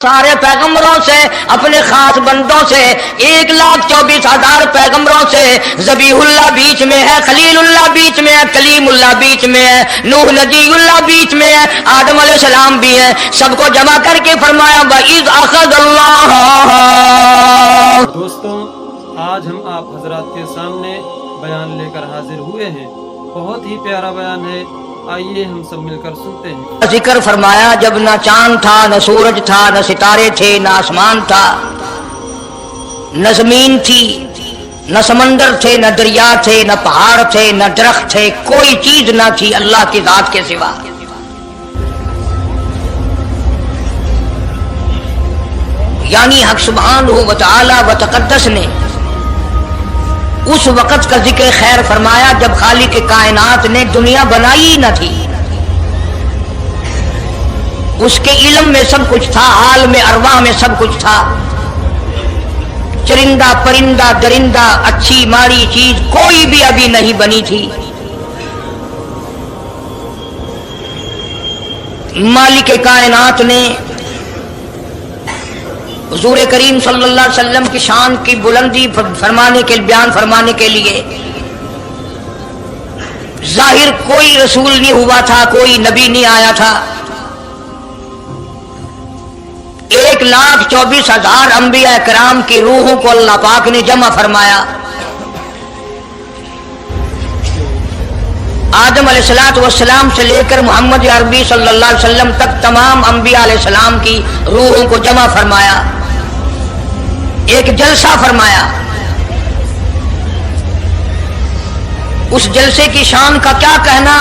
سارے پیغمبروں سے، اپنے خاص بندوں سے، 1,24,000 پیغمبروں سے، ذبیح اللہ بیچ میں ہے، خلیل اللہ بیچ میں ہے، کلیم اللہ بیچ میں ہے، نوح نجی اللہ بیچ میں ہے، آدم علیہ السلام بھی ہے، سب کو جمع کر کے فرمایا وَإِذْ أَخَذَ اللَّهُ۔ دوستوں، آج ہم آپ حضرات کے سامنے بیان لے کر حاضر ہوئے ہیں۔ بہت ہی پیارا بیان ہے، آئیے ہم سب مل کر سنتے ہیں۔ ذکر فرمایا جب نہ چاند تھا، نہ سورج تھا، نہ ستارے تھے، نہ آسمان تھا، نہ زمین تھی، نہ سمندر تھے، نہ دریا تھے، نہ پہاڑ تھے، نہ درخت تھے، کوئی چیز نہ تھی اللہ کی ذات کے سوا۔ یعنی حق سبحانہ و تعالی و تقدس نے اس وقت کا ذکر خیر فرمایا جب خالق کائنات نے دنیا بنائی نہ تھی۔ اس کے علم میں سب کچھ تھا، عالم ارواح میں سب کچھ تھا، چرندہ پرندہ درندہ اچھی ماڑی چیز کوئی بھی ابھی نہیں بنی تھی۔ مالک کائنات نے حضور کریم صلی اللہ علیہ وسلم کی شان کی بلندی فرمانے کے بیان فرمانے کے لیے ظاہر کوئی رسول نہیں ہوا تھا، کوئی نبی نہیں آیا تھا۔ 1,24,000 انبیاء کرام کی روحوں کو اللہ پاک نے جمع فرمایا۔ آدم علیہ السلام سے لے کر محمد عربی صلی اللہ علیہ وسلم تک تمام انبیاء علیہ السلام کی روحوں کو جمع فرمایا، ایک جلسہ فرمایا۔ اس جلسے کی شان کا کیا کہنا،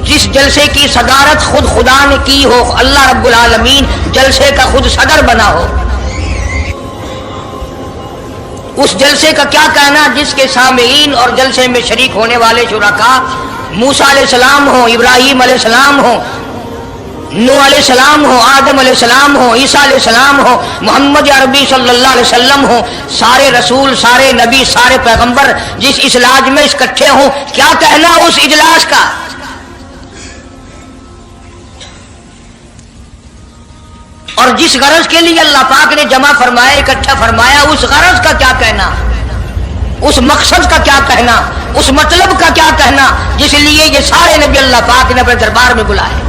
جس جلسے کی صدارت خود خدا نے کی ہو، اللہ رب العالمین جلسے کا خود صدر بنا ہو۔ اس جلسے کا کیا کہنا جس کے سامعین اور جلسے میں شریک ہونے والے شرکاء موسیٰ علیہ السلام ہو، ابراہیم علیہ السلام ہو، نوح علیہ السلام ہو، آدم علیہ السلام ہو، عیسیٰ علیہ السلام ہو، محمد عربی صلی اللہ علیہ وسلم ہو، سارے رسول، سارے نبی، سارے پیغمبر جس اجلاس میں اکٹھے ہوں، کیا کہنا اس اجلاس کا۔ اور جس غرض کے لیے اللہ پاک نے جمع فرمایا، اکٹھا فرمایا، اس غرض کا کیا کہنا، اس مقصد کا کیا کہنا، اس مطلب کا کیا کہنا جس لیے یہ سارے نبی اللہ پاک نے اپنے دربار میں بلائے۔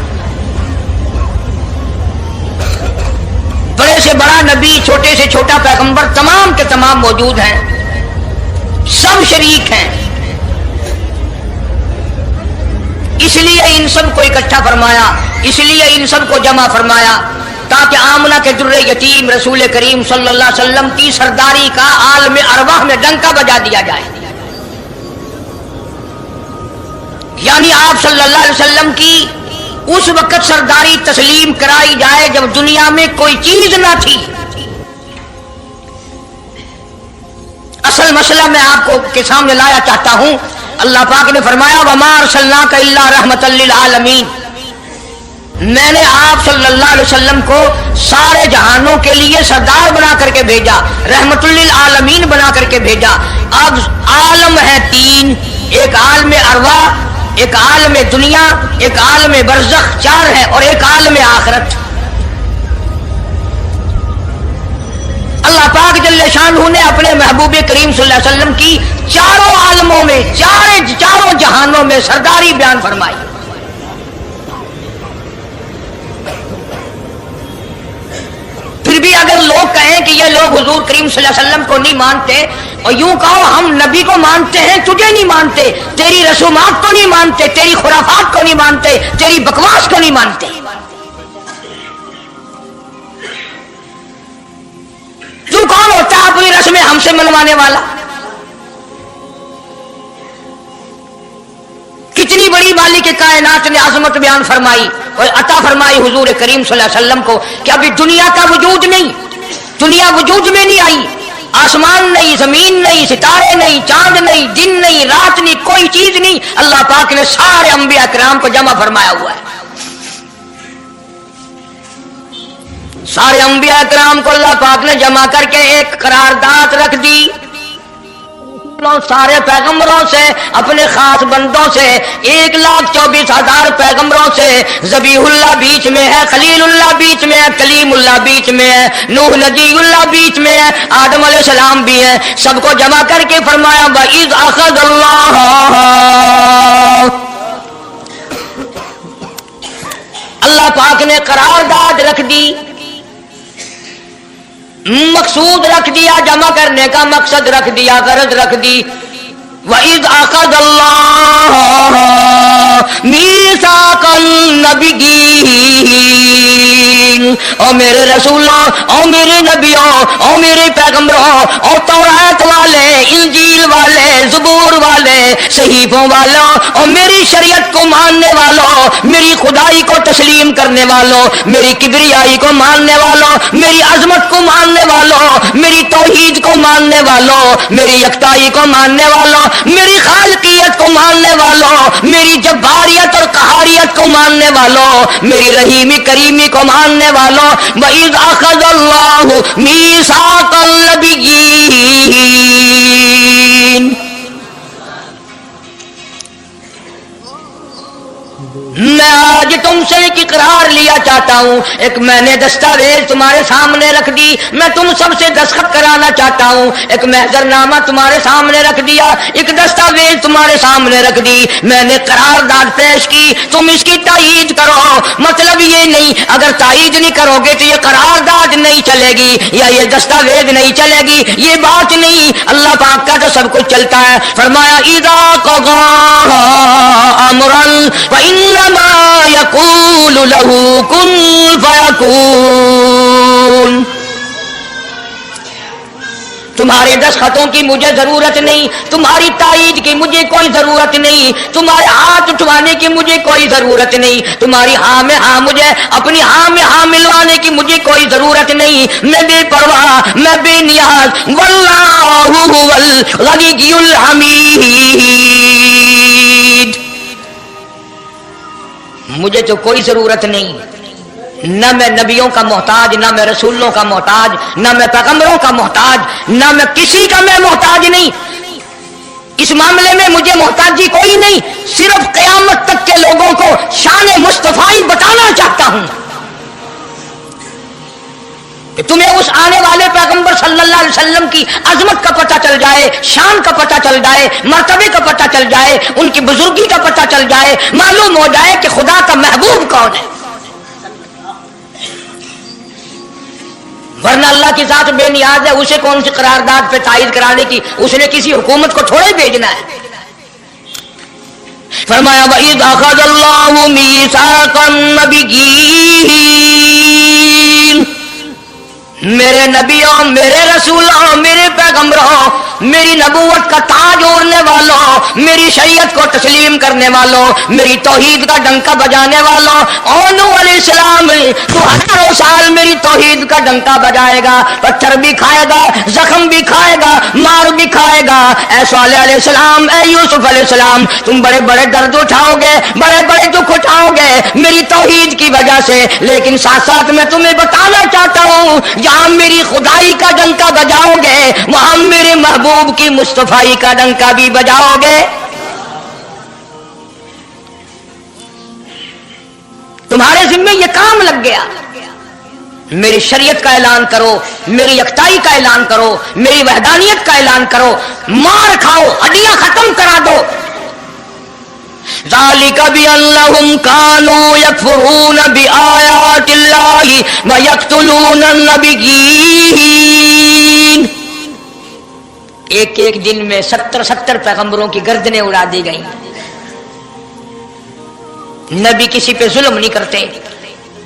بڑے سے بڑا نبی، چھوٹے سے چھوٹا پیغمبر، تمام کے تمام موجود ہیں، سب شریک ہیں۔ اس لیے ان سب کو اکٹھا فرمایا، اس لیے ان سب کو جمع فرمایا تاکہ آمنہ کے در یتیم رسول کریم صلی اللہ علیہ وسلم کی سرداری کا عالم ارواح میں ڈنکا بجا دیا جائے۔ یعنی آپ صلی اللہ علیہ وسلم کی اس وقت سرداری تسلیم کرائی جائے جب دنیا میں کوئی چیز نہ تھی۔ اصل مسئلہ میں آپ کو کے سامنے لایا چاہتا ہوں۔ اللہ پاک نے فرمایا وَمَا أَرْسَلْنَاكَ إِلَّا رَحْمَةً لِّلْعَالَمِينَ، میں نے آپ صلی اللہ علیہ وسلم کو سارے جہانوں کے لیے سردار بنا کر کے بھیجا، رحمت للعالمین بنا کر کے بھیجا۔ اب عالم ہے تین، ایک عالم ارواح، ایک عالم دنیا، ایک عالم برزخ، چار ہے، اور ایک عالم آخرت۔ اللہ پاک جل شانہ نے اپنے محبوب کریم صلی اللہ علیہ وسلم کی چاروں عالموں میں، چاروں جہانوں میں سرداری بیان فرمائی۔ پھر بھی اگر لوگ کہیں کہ یہ لوگ حضور کریم صلی اللہ علیہ وسلم کو نہیں مانتے، اور یوں کہو ہم نبی کو مانتے ہیں، تجھے نہیں مانتے، تیری رسومات کو نہیں مانتے، تیری خرافات کو نہیں مانتے، تیری بکواس کو نہیں مانتے، تو کون ہوتا ہے اپنی رسمیں ہم سے منوانے والا؟ کتنی بڑی مالک کائنات نے عظمت بیان فرمائی اور عطا فرمائی حضور کریم صلی اللہ علیہ وسلم کو کہ ابھی دنیا کا وجود نہیں، دنیا وجود میں نہیں آئی، آسمان نہیں، زمین نہیں، ستارے نہیں، چاند نہیں، دن نہیں، رات نہیں، کوئی چیز نہیں، اللہ پاک نے سارے انبیاء کرام کو جمع فرمایا ہوا ہے۔ سارے انبیاء کرام کو اللہ پاک نے جمع کر کے ایک قرارداد رکھ دی، सारे पैगंबरों से, अपने खास बंदों से, 1,24,000 पैगंबरों से। ज़बीहुल्लाह बीच में है, खलीलुल्लाह बीच में है, कलीमुल्लाह बीच में है, नूह नजीउल्लाह बीच में है, आदम अलैहिस्सलाम भी है। सबको जमा करके फरमाया वइज़ अख़ज़ल्लाह, अल्लाह पाक ने करारदाद रख दी, मकसूद रख दिया, जमा करने का मकसद रख दिया, गरज रख दी। वइज़ अख़ज़ल्लाहु मीसाक़न नबिय्यीन, ओ मेरे रसूलों, ओ मेरे नबियों, ओ मेरे पैगंबरों, ओ तौरात वाले, इंजील वाले, ज़बूर वाले, सहीफों वालों, और मेरी शरीयत को मानने वालों, मेरी खुदाई को तस्लीम करने वालों, मेरी किबरियाई को मानने वालों, मेरी अजमत को मानने वालों, मेरी तौहीद को मानने वालों, मेरी यकताई को मानने वालों, मेरी खालिकियत को मानने वालों, मेरी जब्बारियत और कहारियत को मानने वालों, मेरी रहीमी करीमी को मानने वालों। वइज़ अख़ज़ल्लाहु मीसाक़ल नबिय्यीन, मैं आज तुमसे एक इकरार लिया चाहता हूँ, एक मैंने दस्तावेज तुम्हारे सामने रख दी, मैं तुम सबसे दस्तखत कराना चाहता हूँ, एक महजरनामा तुम्हारे सामने रख दिया, एक दस्तावेज तुम्हारे सामने रख दी, मैंने करारदाद पेश की, तुम इसकी तायीद करो। मतलब ये नहीं, अगर तायीद नहीं करोगे तो ये करारदाद नहीं चलेगी या ये दस्तावेज नहीं चलेगी, ये बात नहीं। अल्लाह पाक का तो सब कुछ चलता है। फरमाया इज़ा क़ज़ा अमरन फइन्नमा यक़ूलु लहू कुन फयकून। तुम्हारे दस्तखतों की मुझे जरूरत नहीं, तुम्हारी तायीद की मुझे कोई जरूरत नहीं, तुम्हारे हाथ उठवाने की मुझे कोई जरूरत नहीं, तुम्हारी हाँ में हाँ, मुझे अपनी हाँ में हाँ मिलवाने की मुझे कोई जरूरत नहीं। मैं बेपरवाह, मैं बेनियाज, वल्लाहु हुवल गनियुल हमीद। मुझे तो कोई जरूरत नहीं, न मैं नबियों का मोहताज, न मैं रसूलों का मोहताज, न मैं पैगंबरों का मोहताज, न मैं किसी का मैं मोहताज नहीं। इस मामले में मुझे मोहताजी कोई नहीं, सिर्फ क़यामत तक के लोगों को शान मुस्तफाई बताना चाहता हूं कि तुम्हें उस आने वाले पैगंबर सल्लल्लाहु अलैहि वसल्लम की अजमत का पता चल जाए, शान का पता चल जाए, मर्तबे का पता चल जाए, उनकी बुजुर्गी का पता चल जाए, मालूम हो जाए कि खुदा का महबूब कौन है। वरना अल्लाह की जात बेनियाज है, उसे कौन सी करारदाद पे तायीद कराने की, उसने किसी हुकूमत को थोड़े भेजना है। फरमाया वइज़ अख़ज़ल्लाहु मीसाक़न नबिय्यीन, मेरे नबियों, मेरे रसूलों, मेरे पैगंबरों, मेरी नबूवत का ताज ओढ़ने वालों, मेरी शरीयत को तस्लीम करने वालों, मेरी तौहीद का डंका बजाने वालों, और नूह अलैहिस्सलाम तो हजारों साल मेरी तौहीद का डंका बजाएगा, पत्थर भी खाएगा, जख्म भी खाएगा, मार भी खाएगा। ऐ सालेह अलैहिस्सलाम, ऐ यूसुफ अलैहिस्सलाम, तुम बड़े बड़े दर्द उठाओगे, बड़े बड़े दुख उठाओगे मेरी तौहीद की वजह से, लेकिन साथ साथ मैं तुम्हें बताना चाहता हूँ, जहां मेरी खुदाई का डंका बजाओगे वहां मेरे महबूब की मुस्तफाई का डंका भी बजाओगे। तुम्हारे जिम्मे ये काम लग गया। मेरी शरीयत का ऐलान करो, मेरी यकताई का ऐलान करो, मेरी वहदानियत का ऐलान करो, मार खाओ, हड्डियां खत्म करा दो। ज़ालिका बिअन्नहुम कानू यकफुरून बिआयातिल्लाहि व यक़्तुलूना नबिय्यीन। एक एक दिन में 70 पैगंबरों की गर्दनें उड़ा दी गई। नबी किसी पे जुल्म नहीं करते,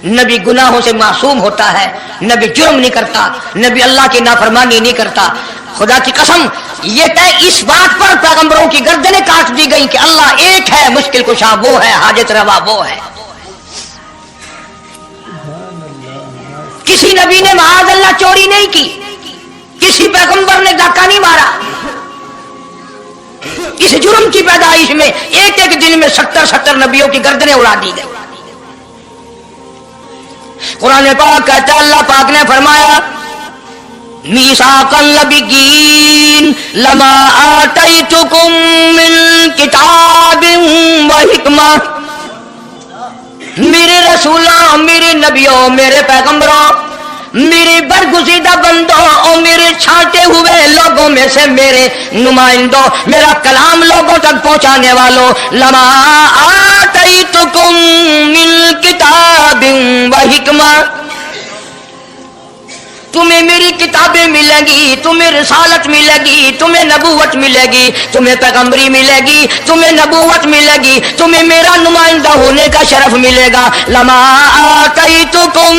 नबी गुनाहों से मासूम होता है, नबी जुर्म नहीं करता, नबी अल्लाह की नाफरमानी नहीं करता। खुदा की कसम, ये तय इस बात पर पैगंबरों की गर्दनें काट दी गई कि अल्लाह एक है, मुश्किल कुशा वो है, हाजत रवा वो है। किसी नबी ने माज़ अल्लाह चोरी नहीं की, किसी पैगंबर ने डाका नहीं मारा। इस जुर्म की पैदाइश में एक एक दिन में 70 नबियों की गर्दनें उड़ा दी गई। कुरान पाक कहता है, अल्लाह पाक ने फरमाया मीसाकल नबिय्यीन लमा आतैतुकुम मिन किताबिन व हिकमा। मेरे रसूलों, मेरे नबियों, मेरे पैगंबरों, मेरे बरगुज़ीदा बंदों और मेरे छांटे हुए लोगों में से मेरे नुमाइंदों, मेरा कलाम लोगों तक पहुंचाने वालों, लमा आतैतुकुम मिन किताबिन व हिकमा, तुम्हें मेरी किताबें मिलेंगी, तुम्हें रिसालत मिलेगी, तुम्हें नबूवत मिलेगी, तुम्हें पैगंबरी मिलेगी, तुम्हें नबूवत मिलेगी, तुम्हें मेरा नुमाइंदा होने का शरफ मिलेगा। लमा आतैतुकुम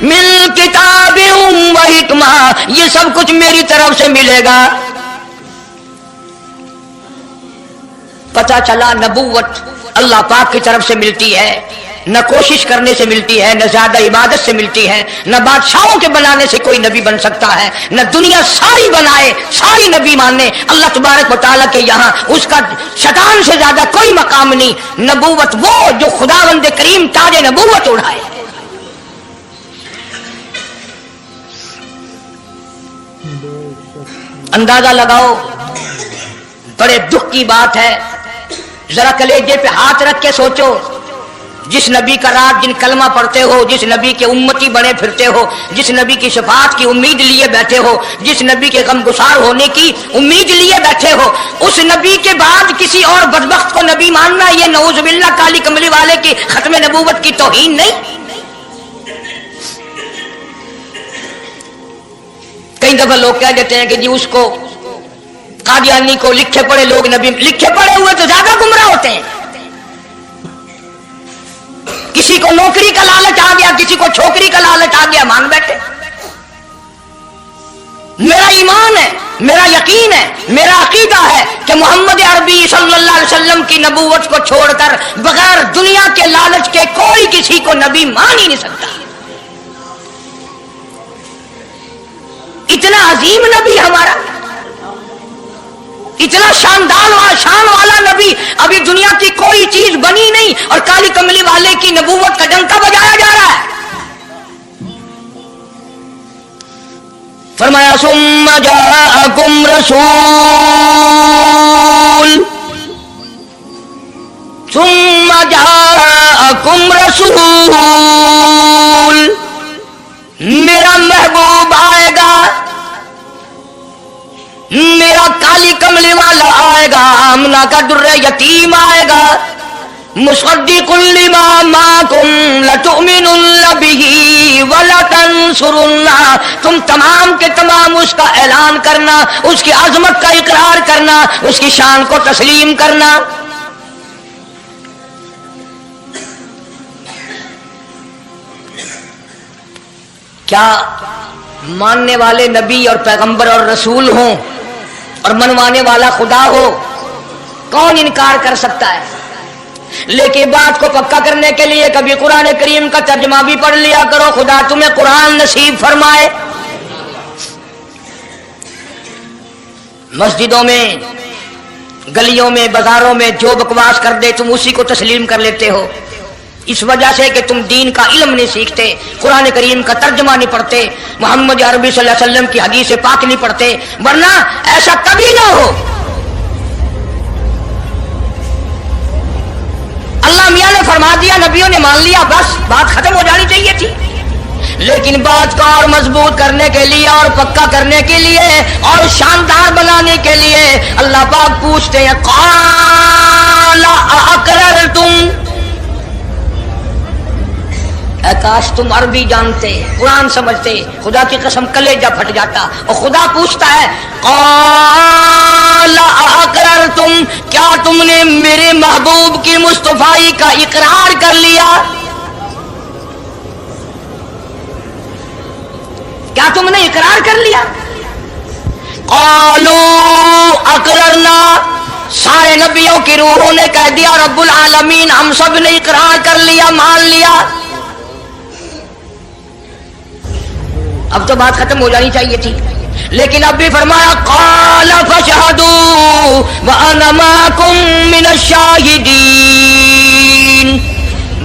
मिन किताबिन व हिकमा, ये सब कुछ मेरी तरफ से मिलेगा। पता चला नबूवत अल्लाह पाक की तरफ से मिलती है, न कोशिश करने से मिलती है, न ज्यादा इबादत से मिलती है, न बादशाहों के बनाने से कोई नबी बन सकता है, न दुनिया सारी बनाए सारी नबी माने अल्लाह तबारक व तआला के यहाँ उसका शैतान से ज्यादा कोई मकाम नहीं। नबूवत वो जो खुदावंद करीम ताज नबूवत उड़ाए। अंदाजा लगाओ, बड़े दुख की बात है। जरा कलेजे पे हाथ रख के सोचो, जिस नबी का रात दिन कलमा पढ़ते हो, जिस नबी के उम्मती बने फिरते हो, जिस नबी की शफाअत की उम्मीद लिए बैठे हो, जिस नबी के गमगुसार होने की उम्मीद लिए बैठे हो, उस नबी के बाद किसी और बदबख्त को नबी मानना, ये नऊज़ बिल्लाह काली कमली वाले की खत्म नबूवत की तौहीन नहीं? कई दफा लोग कह देते हैं कि जी उसको कादियानी को लिखे पढ़े लोग नबी, लिखे पढ़े हुए तो ज्यादा गुमराह होते हैं। किसी को नौकरी का लालच आ गया, किसी को छोकरी का लालच आ गया, मान बैठे। मेरा ईमान है, मेरा यकीन है, मेरा अकीदा है कि मोहम्मद अरबी सल्लल्लाहु अलैहि वसल्लम की नबूवत को छोड़कर बगैर दुनिया के लालच के कोई किसी को नबी मान ही नहीं सकता। इतना अजीम नबी हमारा, इतना शान वाला नबी, अभी दुनिया की कोई चीज बनी नहीं और काली कमली वाले की नबूवत का डंका बजाया जा रहा है। फरमाया सुम्मा जाअकुम रसूल, सुम्मा जाअकुम रसूल, मेरा महबूब आएगा, मेरा काली कमली वाला आएगा, आमना का दुर्रे यतीम आएगा, मुसद्दिकुल लिमा माकुम लतुमिनुन बिही व लतंसुरुन्ना, तुम तमाम के तमाम उसका ऐलान करना, उसकी अजमत का इकरार करना, उसकी शान को तस्लीम करना। क्या मानने वाले नबी और पैगंबर और रसूल हों और मनवाने वाला खुदा हो, कौन इनकार कर सकता है? लेकिन बात को पक्का करने के लिए कभी कुरान करीम का तर्जुमा भी पढ़ लिया करो। खुदा तुम्हें कुरान नसीब फरमाए। मस्जिदों में, गलियों में, बाजारों में जो बकवास कर दे तुम उसी को तस्लीम कर लेते हो, इस वजह से कि तुम दीन का इल्म नहीं सीखते, कुरान करीम का तर्जुमा नहीं पढ़ते, मोहम्मद अरबी सल्लल्लाहु अलैहि वसल्लम की हदीस पाक नहीं पढ़ते। वरना ऐसा कभी ना हो। अल्लाह मियां ने फरमा दिया, नबियों ने मान लिया, बस बात खत्म हो जानी चाहिए थी। लेकिन बात को और मजबूत करने के लिए और पक्का करने के लिए और शानदार बनाने के लिए अल्लाह पाक पूछते हैं, क़ाला अअक़ररतुम, काश तुम अरबी जानते, कुरान समझते, खुदा की कसम कलेजा फट जाता। और खुदा पूछता है, क़ाला अअक़ररतुम, क्या तुमने मेरे महबूब की मुस्तफ़ाई का इकरार कर लिया? क्या तुमने इकरार कर लिया? क़ालू अक़ररना, सारे नबियों की रूहों ने कह दिया रब्बुल आलमीन हम सब ने इकरार कर लिया, मान लिया। अब तो बात खत्म हो जानी चाहिए थी, लेकिन अब भी फरमाया, क़ाल फशहदू व अना माकुम मिनश शाहिदीन,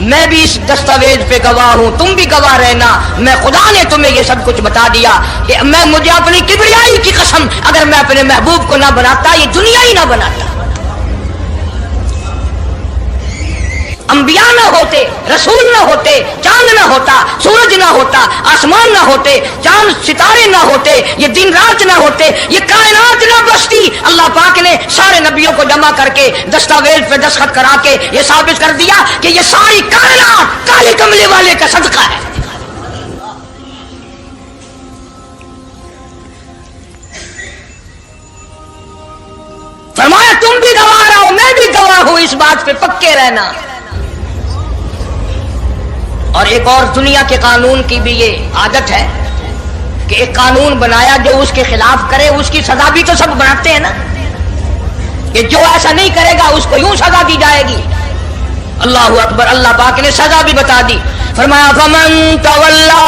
मैं भी इस दस्तावेज पे गवाह हूं, तुम भी गवाह रहना। मैं खुदा ने तुम्हें ये सब कुछ बता दिया कि मुझे अपनी किबरियाई की कसम, अगर मैं अपने महबूब को ना बनाता ये दुनिया ही ना बनाता। अंबिया ना होते, रसूल ना होते, चांद ना होता, सूरज ना होता, आसमान ना होते, चांद सितारे ना होते, ये दिन रात ना होते, ये कायनात ना बसती। अल्लाह पाक ने सारे नबियों को जमा करके दस्तावेज पे दस्तखत करा के ये साबित कर दिया कि ये सारी कायनात काले कमले वाले का सदका है। फरमाया तुम भी गवाह रहो, मैं भी गवाह हूं, इस बात पे पक्के रहना। और एक और दुनिया के कानून की भी ये आदत है कि एक कानून बनाया, जो उसके खिलाफ करे उसकी सजा भी तो सब बनाते हैं ना, कि जो ऐसा नहीं करेगा उसको यूं सजा दी जाएगी। अल्लाहु अकबर। अल्लाह पाक ने सजा भी बता दी। फरमाया फमन तवल्ला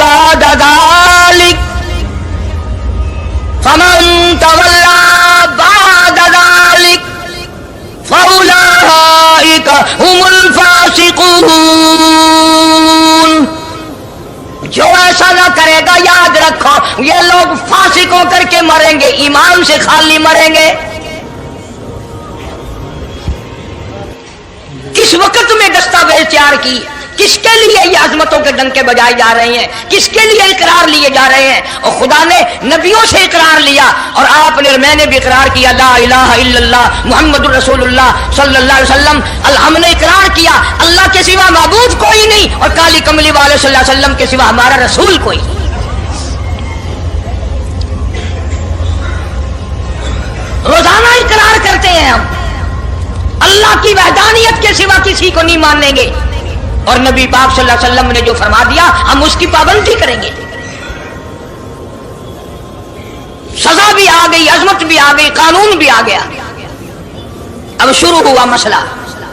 बाद ज़ालिक, फमन तवल्ला बाद ज़ालिक फउलाइका हुमुल फासिकून। जो ऐसा ना करेगा, याद रखो ये लोग फासिक होकर के मरेंगे, ईमान से खाली मरेंगे। किस वक्त में दस्तावेज तैयार की, किसके लिए ये अजमतों के डंके बजाए जा रहे हैं, किसके लिए इकरार लिए जा रहे हैं। और खुदा ने नबियों से इकरार लिया और आपने, मैंने भी इकरार किया, ला इलाहा इल्लल्लाह मुहम्मदुर रसूलुल्लाह सल्लल्लाहु अलैहि वसल्लम। हमने इकरार किया अल्लाह के सिवा माबूद कोई नहीं और काली कमली वाले सल्लल्लाहु अलैहि वसल्लम के सिवा हमारा रसूल कोई। रोजाना इकरार करते हैं हम, अल्लाह की वहदानियत के सिवा किसी को नहीं मानेंगे और नबी पाक सल्लल्लाहु अलैहि वसल्लम ने जो फरमा दिया हम उसकी पाबंदी करेंगे। सजा भी आ गई, अजमत भी आ गई, कानून भी आ गया। अब शुरू हुआ मसला,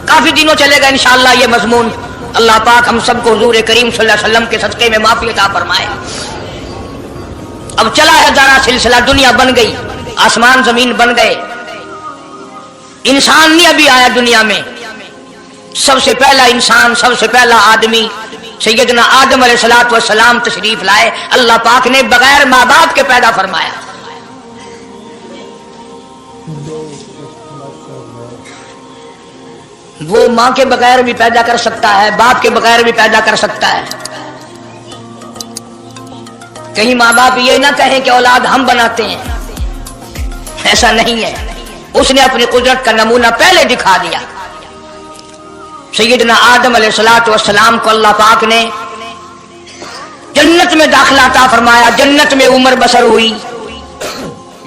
काफी दिनों चलेगा इंशाअल्लाह ये मजमून। अल्लाह पाक हम सबको हुजूर करीम सल्लल्लाहु अलैहि वसल्लम के सदके में माफी अता फरमाए। अब चला है जारा सिलसिला, दुनिया बन गई, आसमान जमीन बन गए, इंसान नहीं अभी आया दुनिया में। सबसे पहला इंसान, सबसे पहला आदमी सैयदना आदम अलैहिस्सलातु वस्सलाम तशरीफ लाए। अल्लाह पाक ने बगैर माँ बाप के पैदा फरमाया। वो माँ के बगैर भी पैदा कर सकता है, बाप के बगैर भी पैदा कर सकता है। कहीं माँ बाप ये ना कहें कि औलाद हम बनाते हैं, ऐसा नहीं है। उसने अपनी कुदरत का नमूना पहले दिखा दिया। सैयदना आदम अलैहिस्सलातु वस्सलाम को अल्लाह पाक ने जन्नत में दाखिला अता फरमाया, जन्नत में उम्र बसर हुई,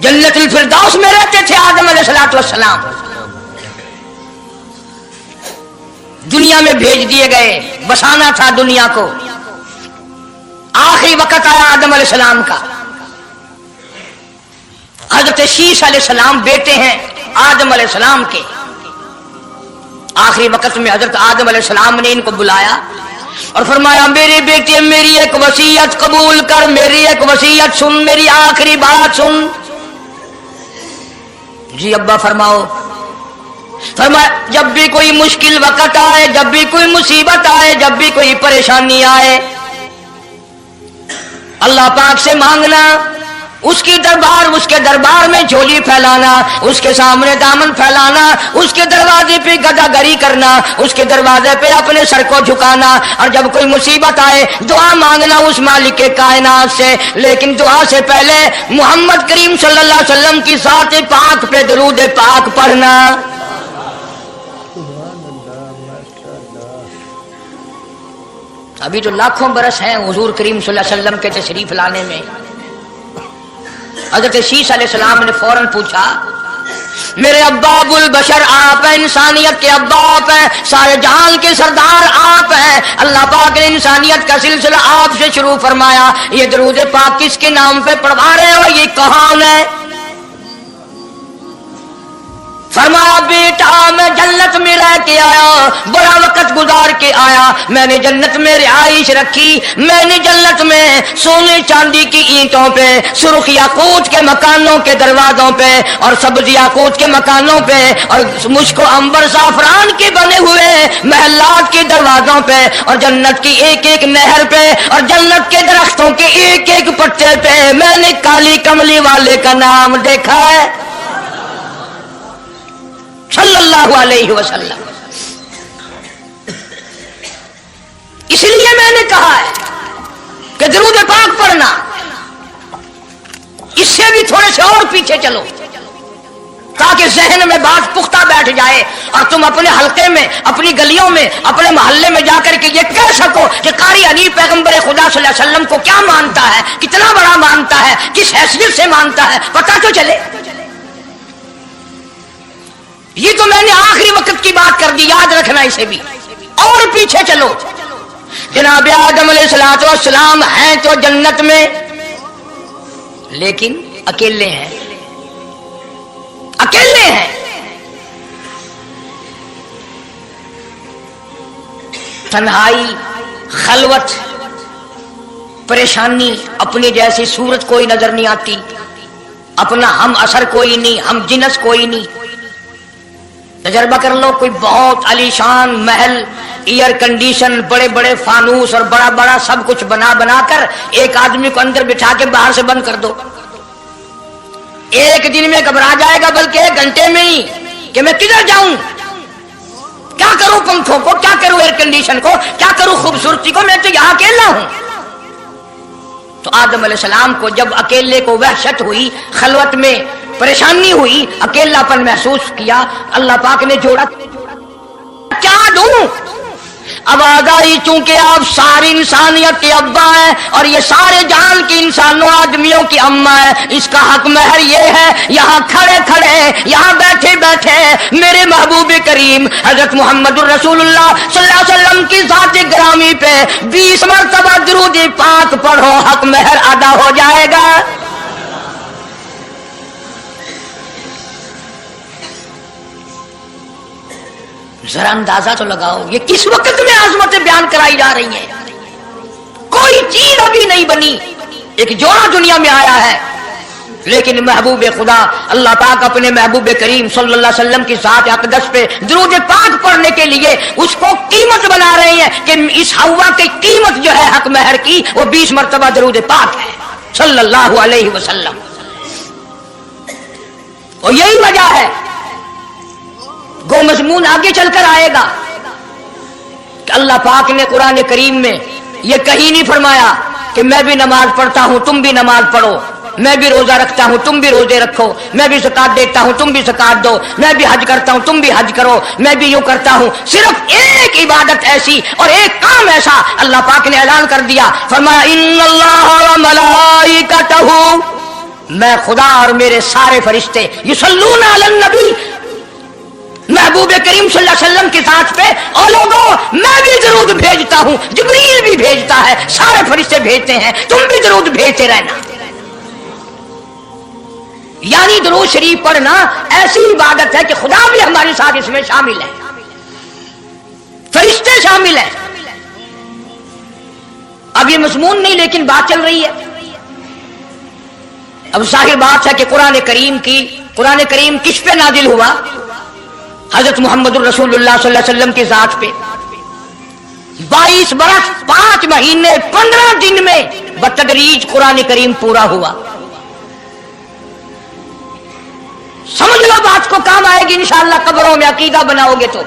जन्नतुल फिरदौस में रहते थे आदम अलैहिस्सलातु वस्सलाम। दुनिया में भेज दिए गए, बसाना था दुनिया को। आखिरी वक्त आया आदम अलैहिस्सलाम का। हजरत शीश अलैहिस्सलाम बेटे हैं आदम अलैहिस्सलाम के। आखिरी वक्त में हजरत आदम अलैहिस्सलाम ने इनको बुलाया और फरमाया, मेरे बेटे मेरी एक वसीयत कबूल कर, मेरी एक वसीयत सुन, मेरी आखिरी बात सुन। जी अब्बा फरमाओ। फरमाया, जब भी कोई मुश्किल वक्त आए, जब भी कोई मुसीबत आए, जब भी कोई परेशानी आए, अल्लाह पाक से मांगना, उसके दरबार में झोली फैलाना, उसके सामने दामन फैलाना, उसके दरवाजे पे गदागरी करना, उसके दरवाजे पे अपने सर को झुकाना। और जब कोई मुसीबत आए दुआ मांगना उस मालिक के कायनात से। लेकिन दुआ से पहले मोहम्मद करीम सल्लल्लाहु अलैहि वसल्लम की ज़ात पाक पे दरूद पाक पढ़ना। अभी तो लाखों बरस हैं हुजूर करीम सल्लल्लाहु अलैहि वसल्लम के तशरीफ लाने में। हजरत शीश अलैहिस्सलाम ने फौरन पूछा, मेरे अब्बा अबुल बशर आप हैं, इंसानियत के अब्बा आप हैं, सारे जहान के सरदार आप हैं। अल्लाह पाक ने इंसानियत का सिलसिला आपसे शुरू फरमाया। ये दरूद पाक किसके नाम पे पढ़वा रहे हो, ये कौन है? फरमाया, बेटा मैं जन्नत में रह के आया, बड़ा वक्त गुजार के आया, मैंने जन्नत में रिहाइश रखी, मैंने जन्नत में सोने चांदी की ईंटों पे, सुर्ख याकूत के मकानों के दरवाजों पे और सब्ज याकूत के मकानों पे और मुश्को अंबर जाफरान के बने हुए महलात के दरवाजों पे और जन्नत की एक एक नहर पे और जन्नत के दरख्तों के एक एक पत्ते पे मैंने काली कमली वाले का नाम देखा है सल्लल्लाहु अलैहि वसल्लम। इसलिए मैंने कहा है कि दरूद पाक पढ़ना, इससे भी थोड़े से और पीछे चलो ताकि जहन में बात पुख्ता बैठ जाए और तुम अपने हल्के में, अपनी गलियों में, अपने मोहल्ले में जाकर के ये कह सको कि कारी हनीफ पैगंबर खुदा सल्लल्लाहु अलैहि वसल्लम को क्या मानता है, कितना बड़ा मानता है, किस हैसियत से मानता है, पता तो चले। ये तो मैंने आखिरी वक्त की बात कर दी, याद रखना इसे भी। और पीछे चलो, जनाब आदम अलैहिस्सलाम हैं तो जन्नत में, लेकिन अकेले हैं, अकेले हैं। तन्हाई, खलवत, परेशानी, अपनी जैसी सूरत कोई नजर नहीं आती, अपना हम असर कोई नहीं, हम जिनस कोई नहीं। तजर्बा कर लो, कोई बहुत आलीशान महल, एयर कंडीशन, बड़े बड़े फानूस और बड़ा बड़ा सब कुछ बना बना कर एक आदमी को अंदर बिठा के बाहर से बंद कर दो, एक दिन में घबरा जाएगा, बल्कि एक घंटे में ही कि मैं किधर जाऊं, क्या करूं पंखों को, क्या करूं एयर कंडीशन को, क्या करूं खूबसूरती को, मैं तो यहां अकेला हूं। तो आदम अलैहिस्सलाम को जब अकेले को वहशत हुई, खलवत में परेशानी हुई, अकेलापन महसूस किया, अल्लाह पाक ने जोड़ा, क्या दूं? आवाज आई, चूंकि आप सारी इंसानियत के अब्बा है और ये सारे जान के इंसानों आदमियों की अम्मा है, इसका हक महर ये है, यहाँ खड़े खड़े, यहाँ बैठे बैठे मेरे महबूब करीम हजरत मुहम्मदुर रसूलुल्लाह सल्लल्लाहु अलैहि वसल्लम की ज़ात ग्रामी पे 20 मरतबा दुरूद पाक पढ़ो, हक महर अदा हो जाएगा। जरा अंदाजा तो लगाओ, ये किस वक्त में आजमतें बयान कराई जा रही हैं। कोई चीज अभी नहीं बनी, एक जोड़ा दुनिया में आया है, लेकिन महबूब खुदा अल्लाह पाक अपने महबूब करीम सल्लल्लाहु अलैहि वसल्लम की ज़ात अक़दस पे दुरूद पाक पढ़ने के लिए उसको कीमत बना रहे हैं कि इस हवा की कीमत जो है हक महर की, वो 20 मरतबा दुरूद पाक है सल्लल्लाहु अलैहि वसल्लम। और यही वजह है, गो मजमून आगे चलकर आएगा कि अल्लाह पाक ने कुरान करीम में यह कहीं नहीं फरमाया कि मैं भी नमाज पढ़ता हूं तुम भी नमाज पढ़ो, मैं भी रोजा रखता हूं तुम भी रोजे रखो, मैं भी ज़कात देता हूं तुम भी ज़कात दो, मैं भी हज करता हूं तुम भी हज करो, मैं भी यूं करता हूं। सिर्फ एक इबादत ऐसी और एक काम ऐसा अल्लाह पाक ने ऐलान कर दिया, फरमाया इन्नल्लाह व मलाइकतहू, मैं खुदा और मेरे सारे फरिश्ते युसल्लूना अलन नबी, महबूब करीम सल्लल्लाहु अलैहि वसल्लम के साथ पे, और लोगों मैं भी दरूद भेजता हूं, जिब्रील भी भेजता है, सारे फरिश्ते भेजते हैं, तुम भी दरूद भेजते रहना। यानी दरूद शरीफ पढ़ना ऐसी इबादत है कि खुदा भी हमारे साथ इसमें शामिल है, फरिश्ते शामिल है। अब ये मजमून नहीं, लेकिन बात चल रही है। अब जाहिर बात है कि कुरान करीम किस पे नाजिल हुआ? हजरत मुहम्मदुर रसूलुल्लाह सल्लल्लाहु अलैहि वसल्लम की जात पे 22 बरस 5 महीने 15 दिन में बतदरीज कुरान करीम पूरा हुआ। समझ लो बात को, काम आएगी इंशाअल्लाह कब्रों में अकीदा बनाओगे तो।